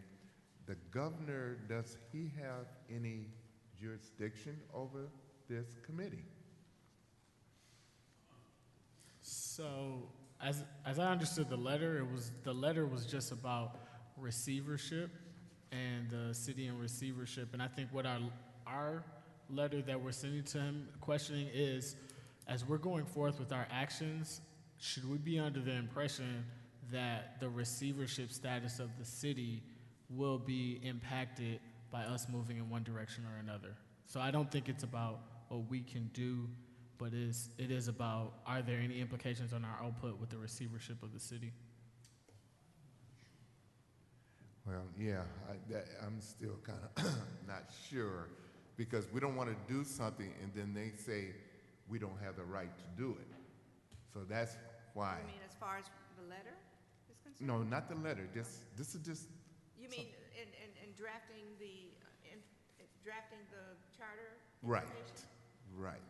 The governor, does he have any jurisdiction over this committee? So, as I understood the letter, the letter was just about receivership and the city in receivership. And I think what our letter that we're sending to him questioning is, as we're going forth with our actions, should we be under the impression that the receivership status of the city will be impacted by us moving in one direction or another? So I don't think it's about what we can do, but it is about, are there any implications on our output with the receivership of the city? Well, yeah, I'm still kind of not sure, because we don't want to do something and then they say we don't have the right to do it. So that's why. You mean as far as the letter is concerned? No, not the letter, this is just, You mean in drafting the charter? right, information? right.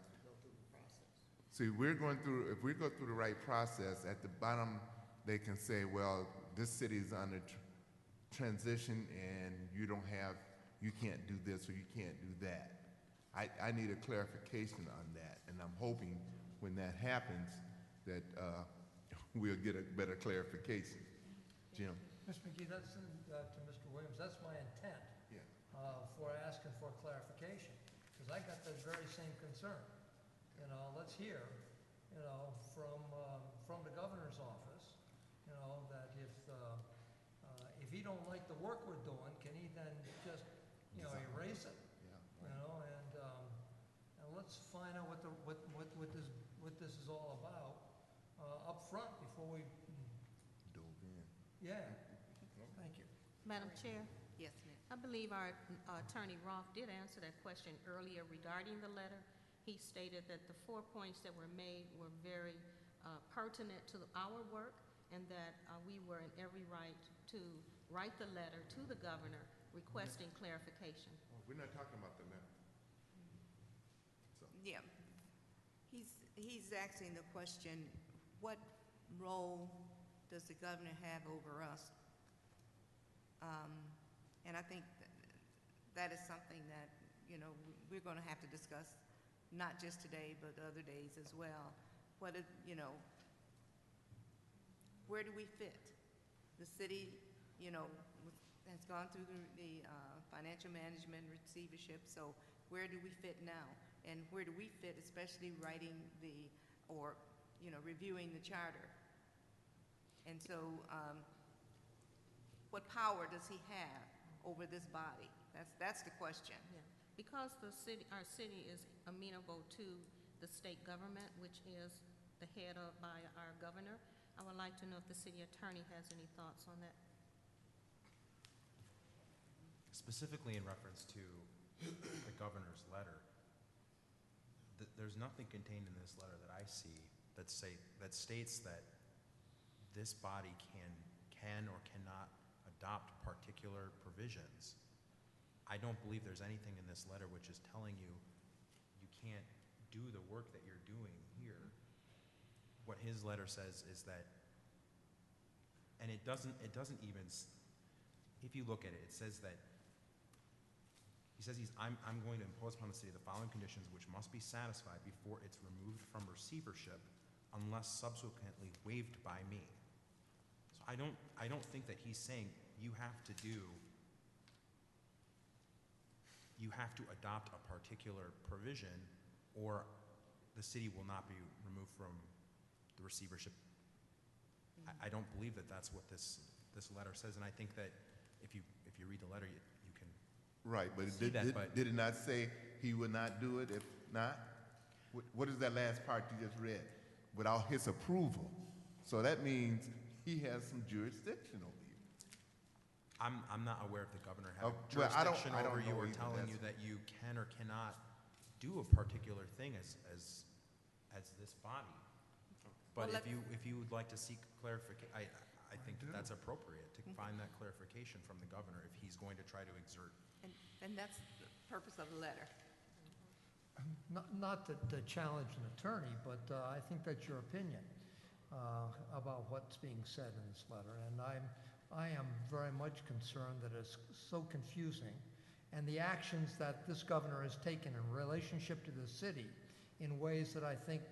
See, if we go through the right process, at the bottom, they can say, well, this city is under transition and you can't do this or you can't do that. I need a clarification on that, and I'm hoping when that happens that we'll get a better clarification. Jim? Ms. McGee, that's to Mr. Williams, that's my intent. Yeah. For asking for clarification, because I got that very same concern. You know, let's hear, you know, from the governor's office, you know, that if he don't like the work we're doing, can he then just, you know, erase it? Yeah. You know, and let's find out what this is all about up front before we. Dove in. Yeah. Thank you. Madam Chair, Yes, ma'am. I believe our Attorney Roth did answer that question earlier regarding the letter. He stated that the 4 points that were made were very pertinent to our work, and that we were in every right to write the letter to the governor requesting clarification. Oh, we're not talking about the letter. So, Yeah. He's asking the question, what role does the governor have over us? And I think that is something that, you know, we're going to have to discuss, not just today, but other days as well. What is, you know, where do we fit? The city, you know, has gone through the financial management receivership, so where do we fit now? And where do we fit, especially writing reviewing the charter? And so, what power does he have over this body? That's the question. Yeah. Because our city is amenable to the state government, which is the head of by our governor, I would like to know if the city attorney has any thoughts on that. Specifically in reference to the governor's letter, there's nothing contained in this letter that I see that states that this body can or cannot adopt particular provisions. I don't believe there's anything in this letter which is telling you you can't do the work that you're doing here. What his letter says is that, and it doesn't even, if you look at it, it says that, he says I'm going to impose upon the city the following conditions which must be satisfied before it's removed from receivership unless subsequently waived by me. So I don't think that he's saying you have to adopt a particular provision or the city will not be removed from the receivership. I don't believe that that's what this letter says, and I think that if you read the letter, you can Right, but see that. But did it not say he would not do it if not? What is that last part you just read? Without his approval. So that means he has some jurisdiction over you. I'm not aware of the governor having Well, I don't jurisdiction over you know or either. telling you That's- that you can or cannot do a particular thing as this body. But Well, if you would like to seek clarification, I think that's appropriate to find that clarification from the governor if he's going to try to exert. And that's the purpose of the letter. Not to challenge an attorney, but I think that's your opinion about what's being said in this letter. And I am very much concerned that it's so confusing. And the actions that this governor has taken in relationship to the city in ways that I think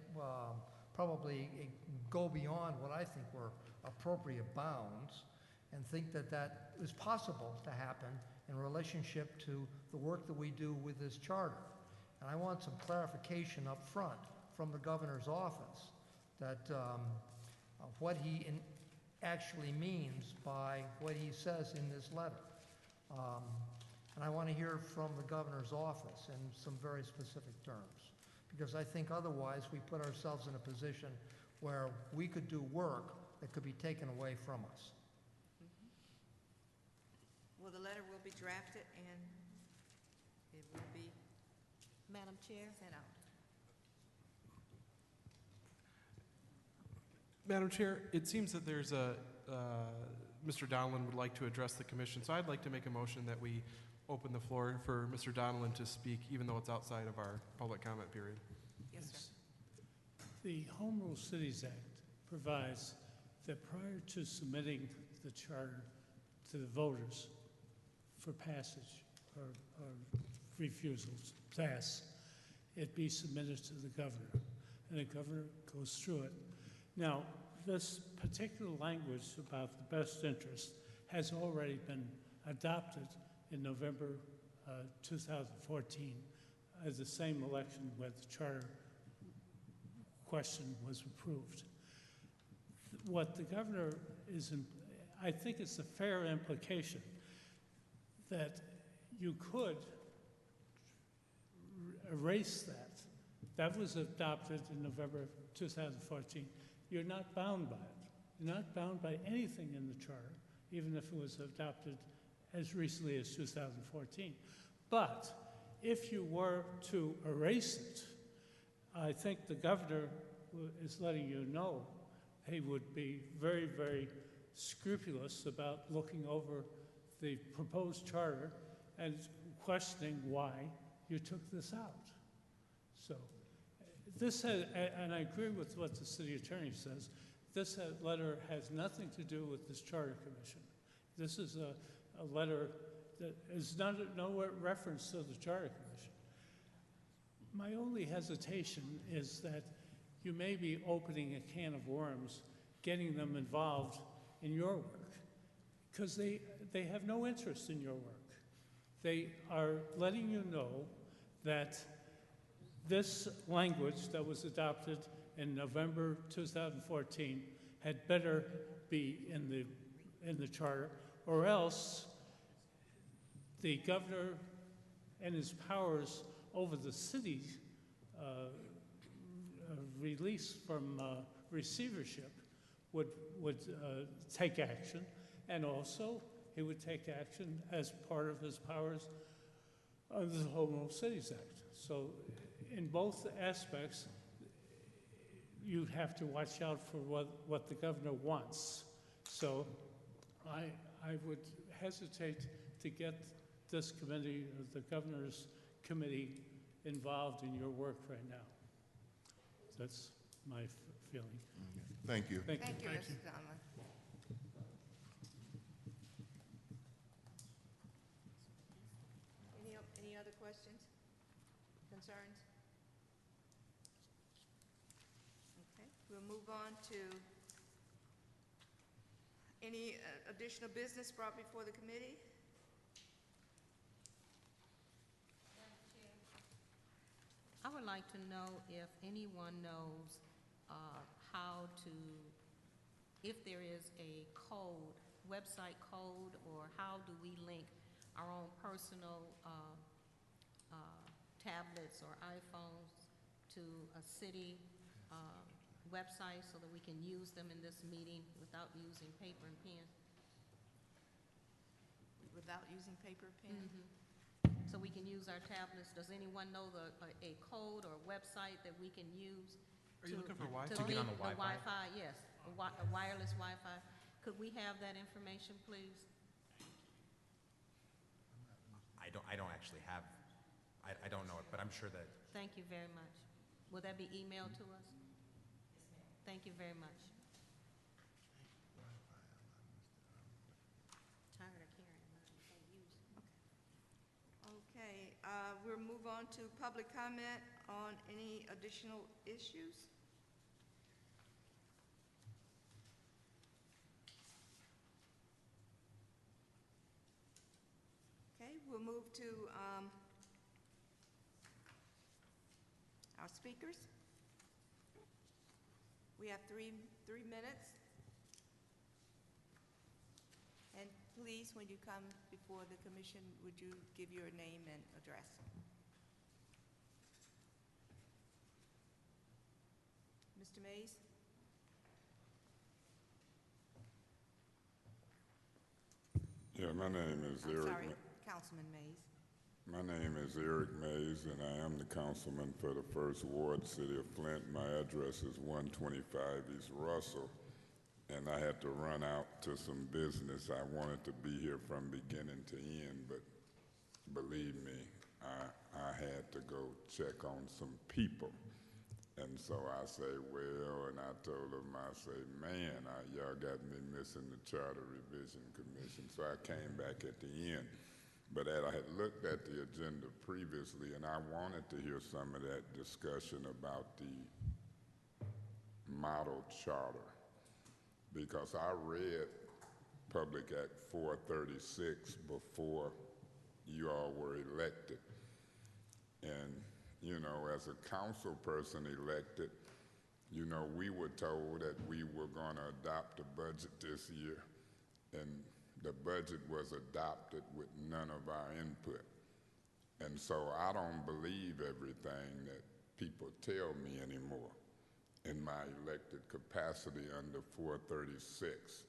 probably go beyond what I think were appropriate bounds, and think that that is possible to happen in relationship to the work that we do with this charter. And I want some clarification up front from the governor's office that what he actually means by what he says in this letter. And I want to hear from the governor's office in some very specific terms, because I think otherwise we put ourselves in a position where we could do work that could be taken away from us. Well, the letter will be drafted and it will be Madam Chair? sent out. Madam Chair, it seems that there's Mr. Donlin would like to address the commission, so I'd like to make a motion that we open the floor for Mr. Donlin to speak, even though it's outside of our public comment period. Yes, sir. The Home Rule Cities Act provides that prior to submitting the charter to the voters for passage or refusal to pass, it be submitted to the governor, and the governor goes through it. Now, this particular language about the best interest has already been adopted in November 2014 as the same election where the charter question was approved. What the governor is, I think it's a fair implication that you could erase that. That was adopted in November 2014. You're not bound by it. You're not bound by anything in the charter, even if it was adopted as recently as 2014. But if you were to erase it, I think the governor is letting you know he would be very, very scrupulous about looking over the proposed charter and questioning why you took this out. So this has, and I agree with what the city attorney says, this letter has nothing to do with this charter commission. This is a letter that is no reference to the charter commission. My only hesitation is that you may be opening a can of worms, getting them involved in your work, because they have no interest in your work. They are letting you know that this language that was adopted in November 2014 had better be in the charter, or else the governor and his powers over the city release from receivership would take action, and also he would take action as part of his powers under the Home Rule Cities Act. So in both aspects, you have to watch out for what the governor wants. So I would hesitate to get this committee, or the governor's committee, involved in your work right now. That's my feeling. Thank you. Thank you, Mr. Conlon. Any other questions, concerns? Okay, we'll move on to any additional business brought before the committee? I would like to know if anyone knows how to, if there is a code, website code, or how do we link our own personal tablets or iPhones to a city website so that we can use them in this meeting without using paper and pen? Without using paper, pen? So we can use our tablets. Does anyone know a code or website that we can use? Are you looking for Wi-Fi? To get on link the the Wi-Fi? Wi-Fi, yes, a wireless Wi-Fi. Could we have that information, please? I don't actually have, I don't know it, but I'm sure that Thank you very much. Will that be emailed to us? Thank you very much. Tired of carrying mine, can't use it. Okay, we'll move on to public comment on any additional issues. Okay, we'll move to our speakers. We have three minutes. And please, when you come before the commission, would you give your name and address? Mr. Mays? Yeah, my name is I'm Eric. sorry, Councilman Mays. My name is Eric Mays, and I am the councilman for the First Ward, City of Flint. My address is 125 East Russell, and I had to run out to some business. I wanted to be here from beginning to end, but believe me, I had to go check on some people. And so I say, well, and I told them, I say, man, y'all got me missing the Charter Revision Commission. So I came back at the end. But I had looked at the agenda previously, and I wanted to hear some of that discussion about the model charter, because I read Public Act 436 before you all were elected. And, you know, as a council person elected, you know, we were told that we were going to adopt a budget this year, and the budget was adopted with none of our input. And so I don't believe everything that people tell me anymore in my elected capacity under 436.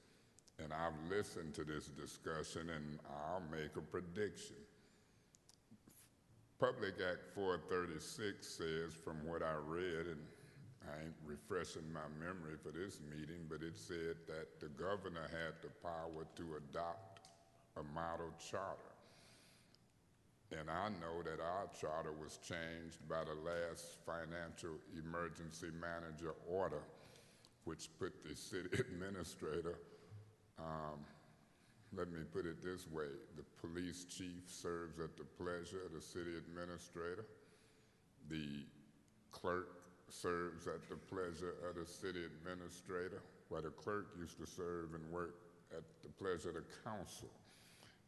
And I've listened to this discussion, and I'll make a prediction. Public Act 436 says, from what I read, and I ain't refreshing my memory for this meeting, but it said that the governor had the power to adopt a model charter. And I know that our charter was changed by the last financial emergency manager order, which put the city administrator, let me put it this way, the police chief serves at the pleasure of the city administrator, the clerk serves at the pleasure of the city administrator, while the clerk used to serve and work at the pleasure of the council.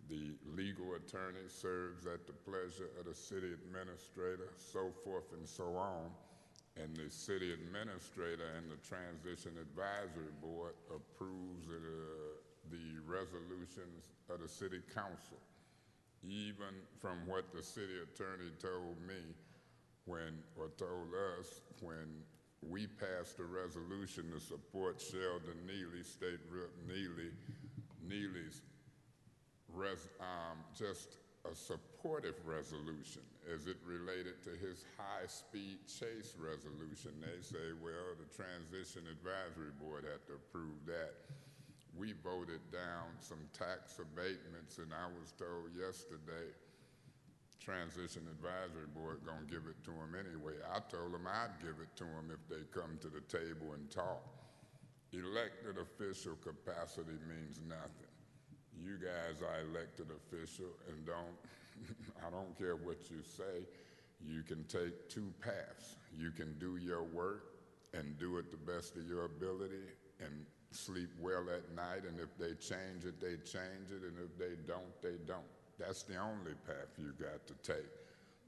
The legal attorney serves at the pleasure of the city administrator, so forth and so on. And the city administrator and the Transition Advisory Board approves the resolutions of the city council. Even from what the city attorney told me, or told us, when we passed a resolution to support Sheldon Neely, State Rep. Neely's just a supportive resolution. Is it related to his high-speed chase resolution? They say, well, the Transition Advisory Board had to approve that. We voted down some tax abatements, and I was told yesterday, Transition Advisory Board gonna give it to him anyway. I told them I'd give it to them if they come to the table and talk. Elected official capacity means nothing. You guys are elected official and I don't care what you say, you can take two paths. You can do your work and do it the best of your ability and sleep well at night, and if they change it, they change it, and if they don't, they don't. That's the only path you got to take.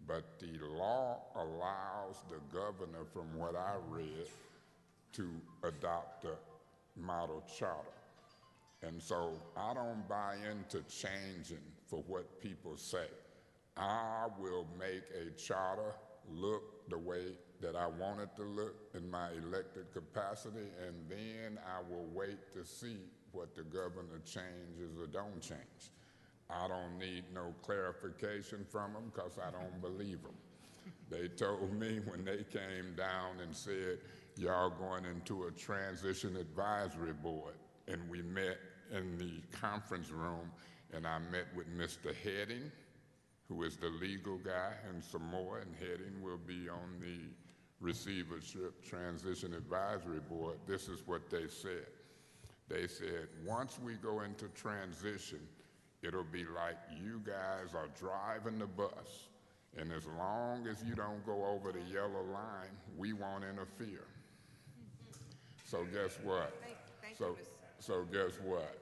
But the law allows the governor, from what I read, to adopt the model charter. And so I don't buy into changing for what people say. I will make a charter look the way that I want it to look in my elected capacity, and then I will wait to see what the governor changes or don't change. I don't need no clarification from them because I don't believe them. They told me when they came down and said, y'all going into a transition advisory board, and we met in the conference room, and I met with Mr. Heading, who is the legal guy, and some more, and Heading will be on the Receivership Transition Advisory Board. This is what they said. They said, once we go into transition, it'll be like you guys are driving the bus, and as long as you don't go over the yellow line, we won't interfere. So guess what? So guess what?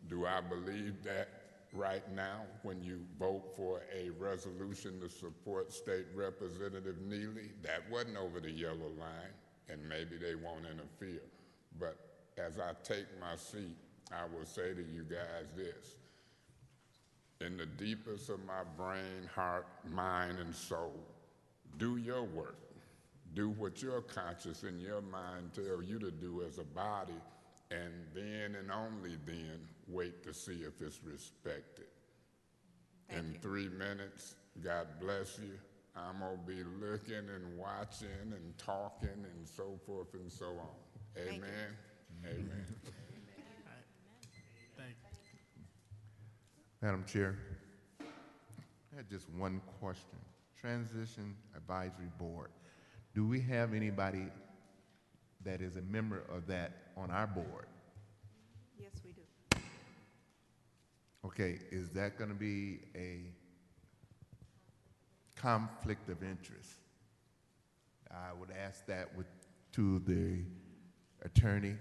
Do I believe that right now when you vote for a resolution to support State Representative Neely? That wasn't over the yellow line, and maybe they won't interfere. But as I take my seat, I will say to you guys this. In the deepest of my brain, heart, mind, and soul, do your work. Do what your conscience and your mind tell you to do as a body, and then and only then wait to see if it's respected. In 3 minutes, God bless you. I'm going to be looking and watching and talking and so forth and so on. Amen. Amen. Thank you. Madam Chair, I had just one question. Transition Advisory Board. Do we have anybody that is a member of that on our board? Yes, we do. Okay, is that going to be a conflict of interest? I would ask that to the attorney.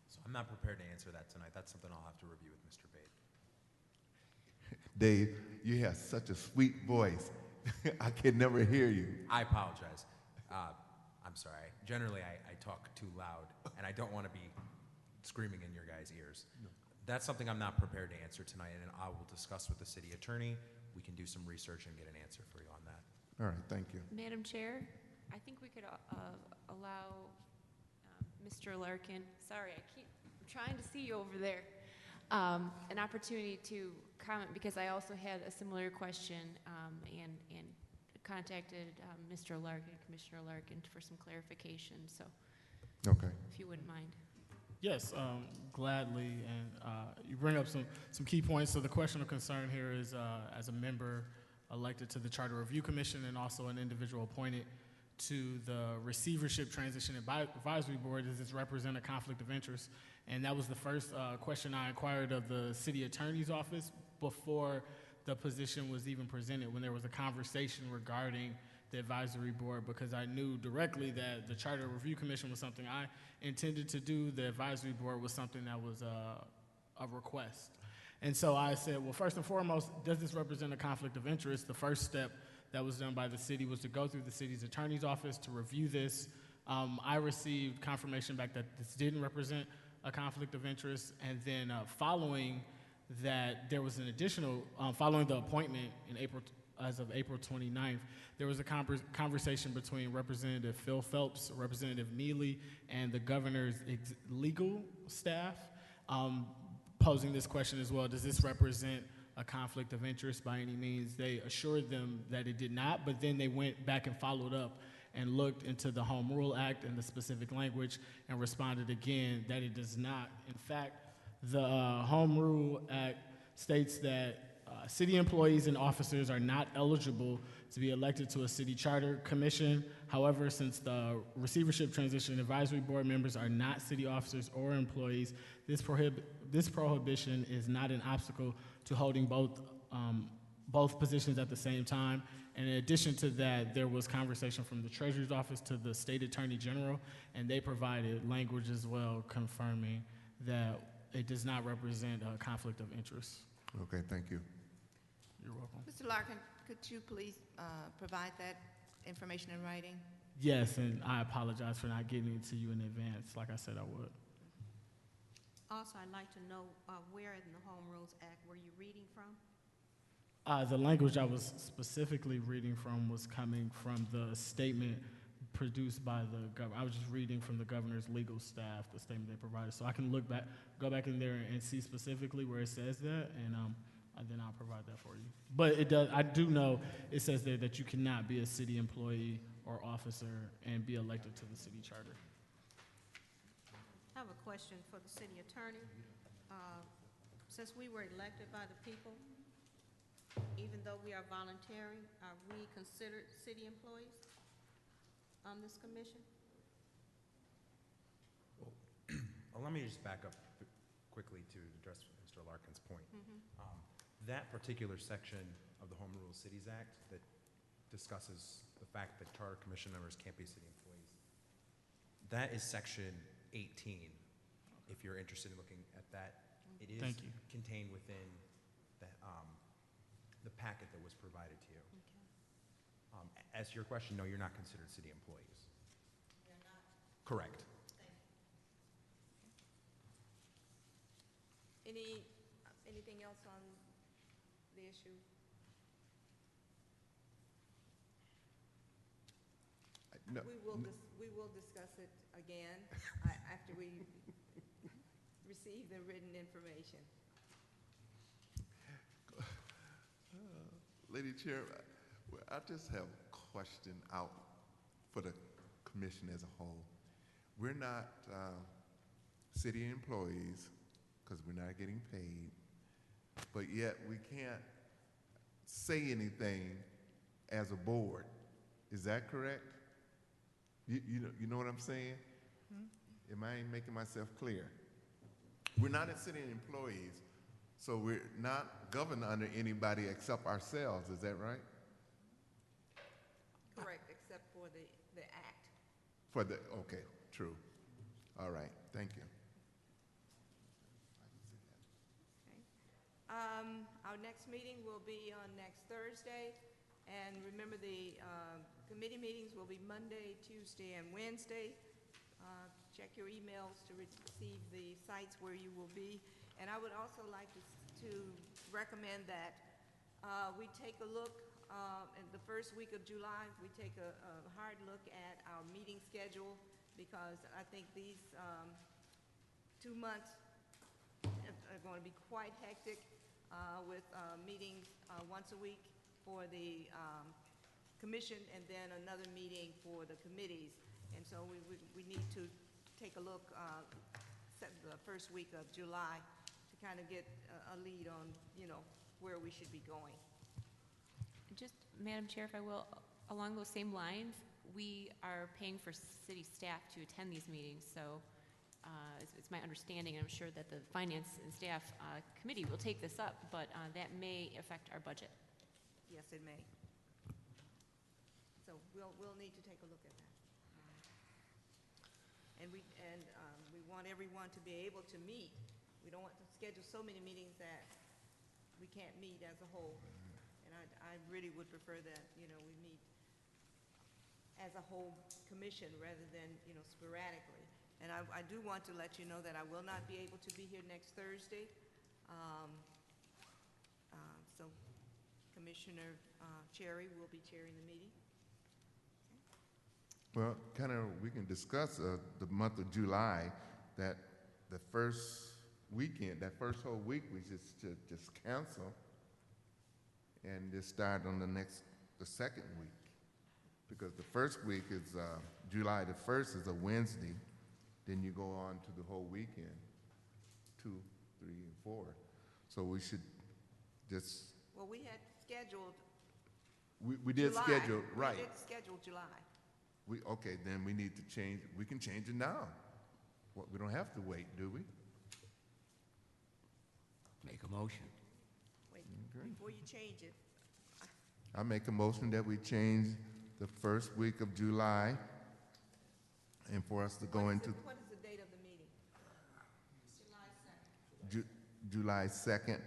So I'm not prepared to answer that tonight. That's something I'll have to review with Mr. Bate. Dave, you have such a sweet voice. I can never hear you. I apologize. I'm sorry. Generally, I talk too loud, and I don't want to be screaming in your guys' ears. No. That's something I'm not prepared to answer tonight, and I will discuss with the city attorney. We can do some research and get an answer for you on that. All right, thank you. Madam Chair, I think we could allow Mr. Larkin, sorry, I'm trying to see you over there, an opportunity to comment, because I also had a similar question and contacted Mr. Larkin, Commissioner Larkin, for some clarification, so okay, if you wouldn't mind. Yes, gladly, and you bring up some key points. So the question of concern here is, as a member elected to the Charter Review Commission and also an individual appointed to the Receivership Transition Advisory Board, does this represent a conflict of interest? And that was the first question I inquired of the city attorney's office before the position was even presented, when there was a conversation regarding the advisory board, because I knew directly that the Charter Review Commission was something I intended to do. The advisory board was something that was a request. And so I said, well, first and foremost, does this represent a conflict of interest? The first step that was done by the city was to go through the city's attorney's office to review this. I received confirmation back that this didn't represent a conflict of interest, and then following that, there was an additional, following the appointment in as of April 29th, there was a conversation between Representative Phil Phelps, Representative Neely, and the governor's legal staff. posing this question as well. Does this represent a conflict of interest by any means? They assured them that it did not, but then they went back and followed up and looked into the Home Rule Act and the specific language and responded again that it does not. In fact, the Home Rule Act states that city employees and officers are not eligible to be elected to a city charter commission. However, since the receivership transition advisory board members are not city officers or employees, this prohibition is not an obstacle to holding both positions at the same time. And in addition to that, there was conversation from the Treasurer's Office to the State Attorney General, and they provided language as well confirming that it does not represent a conflict of interest. Okay, thank you. You're welcome. Mr. Larkin, could you please provide that information in writing? Yes, and I apologize for not getting it to you in advance, like I said I would. Also, I'd like to know where in the Home Rules Act were you reading from? The language I was specifically reading from was coming from the statement produced by the governor. I was just reading from the governor's legal staff, the statement they provided. So I can go back in there and see specifically where it says that, and then I'll provide that for you. But it does. I do know it says there that you cannot be a city employee or officer and be elected to the city charter. I have a question for the city attorney. Since we were elected by the people, even though we are volunteering, are we considered city employees on this commission? Well, let me just back up quickly to address Mr. Larkin's point. That particular section of the Home Rule Cities Act that discusses the fact that charter commission members can't be city employees, that is section 18. If you're interested in looking at that, it is contained within the packet that was provided to you. Okay. As to your question, no, you're not considered city employees. You're not? Correct. Thank you. Anything else on the issue? No, We will discuss it again after we receive the written information. Lady Chair, I just have a question out for the commission as a whole. We're not city employees because we're not getting paid, but yet we can't say anything as a board. Is that correct? You know what I'm saying? Am I making myself clear? We're not a city employees, so we're not governed under anybody except ourselves. Is that right? Correct, except for the act. Okay, true. All right, thank you. Our next meeting will be on next Thursday, and remember the committee meetings will be Monday, Tuesday, and Wednesday. Check your emails to receive the sites where you will be. And I would also like to recommend that we take a look in the first week of July. We take a hard look at our meeting schedule, because I think these 2 months are going to be quite hectic with meetings once a week for the commission and then another meeting for the committees. And so we need to take a look the first week of July to kind of get a lead on, where we should be going. Just, Madam Chair, if I will, along those same lines, we are paying for city staff to attend these meetings, so it's my understanding, and I'm sure that the Finance and Staff Committee will take this up, but that may affect our budget. Yes, it may. So we'll need to take a look at that. And we want everyone to be able to meet. We don't want to schedule so many meetings that we can't meet as a whole. And I really would prefer that, we meet as a whole commission rather than, sporadically. And I do want to let you know that I will not be able to be here next Thursday. So Commissioner Cherry will be chairing the meeting. Well, we can discuss the month of July, that the first weekend, that first whole week, we should just cancel and just start on the second week. Because the first week is, July the 1st is a Wednesday, then you go on to the whole weekend, 2, 3, and 4. So we should just, Well, we had scheduled we did July. schedule, right. We did schedule July. Okay, then we need to change, we can change it now. What, we don't have to wait, do we? Make a motion. Wait, Okay. before you change it, I make a motion that we change the first week of July and for us to go into what is the date of the meeting? July 2nd.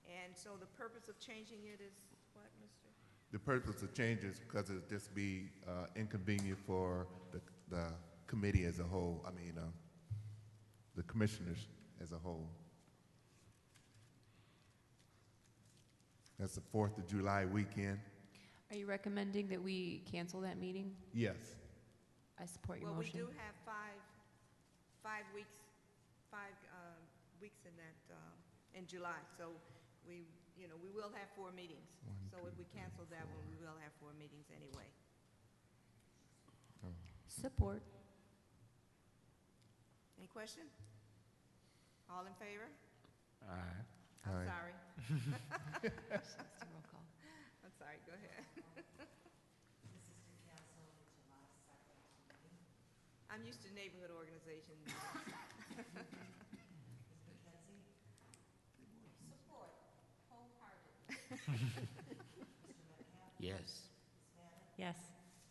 And so the purpose of changing it is what, Mr.? The purpose of change is because it'll just be inconvenient for the committee as a whole, the commissioners as a whole. That's the 4th of July weekend. Are you recommending that we cancel that meeting? Yes. I support your Well, we motion. do have five weeks in that, in July, so we will have 4 meetings. So if we cancel that one, we will have 4 meetings anyway. Support. Any question? All in favor? Aye. I'm Aye. sorry. Roll call. I'm sorry, go ahead. This is to cancel the July 2nd meeting. I'm used to neighborhood organizations. Ms. McKenzie? Support, wholehearted. Mr. Metcalf? Yes. Ms. Madden? Yes.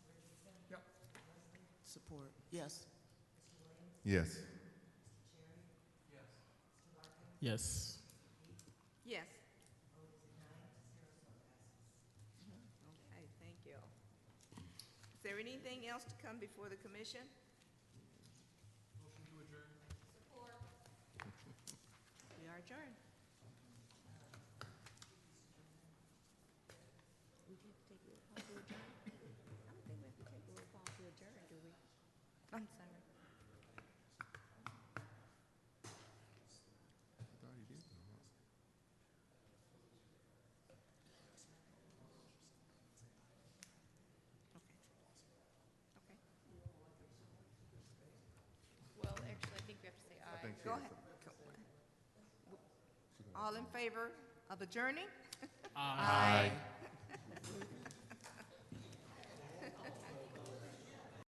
Richardson? Yep. Leslie? Support. Yes. Mr. Williams? Yes. Mr. Cherry? Yes. Mr. Larkin? Yes. Yes. Vote is 9 to 0, so it passes. Okay, thank you. Is there anything else to come before the commission? Motion to adjourn. Support. We are adjourned. We have to take roll call to adjourn? I don't think we have to take roll call to adjourn, do we? I'm sorry. Okay. Well, actually, I think we have to say I aye. think she Go has ahead. some- All in favor of adjourning? Aye. Aye.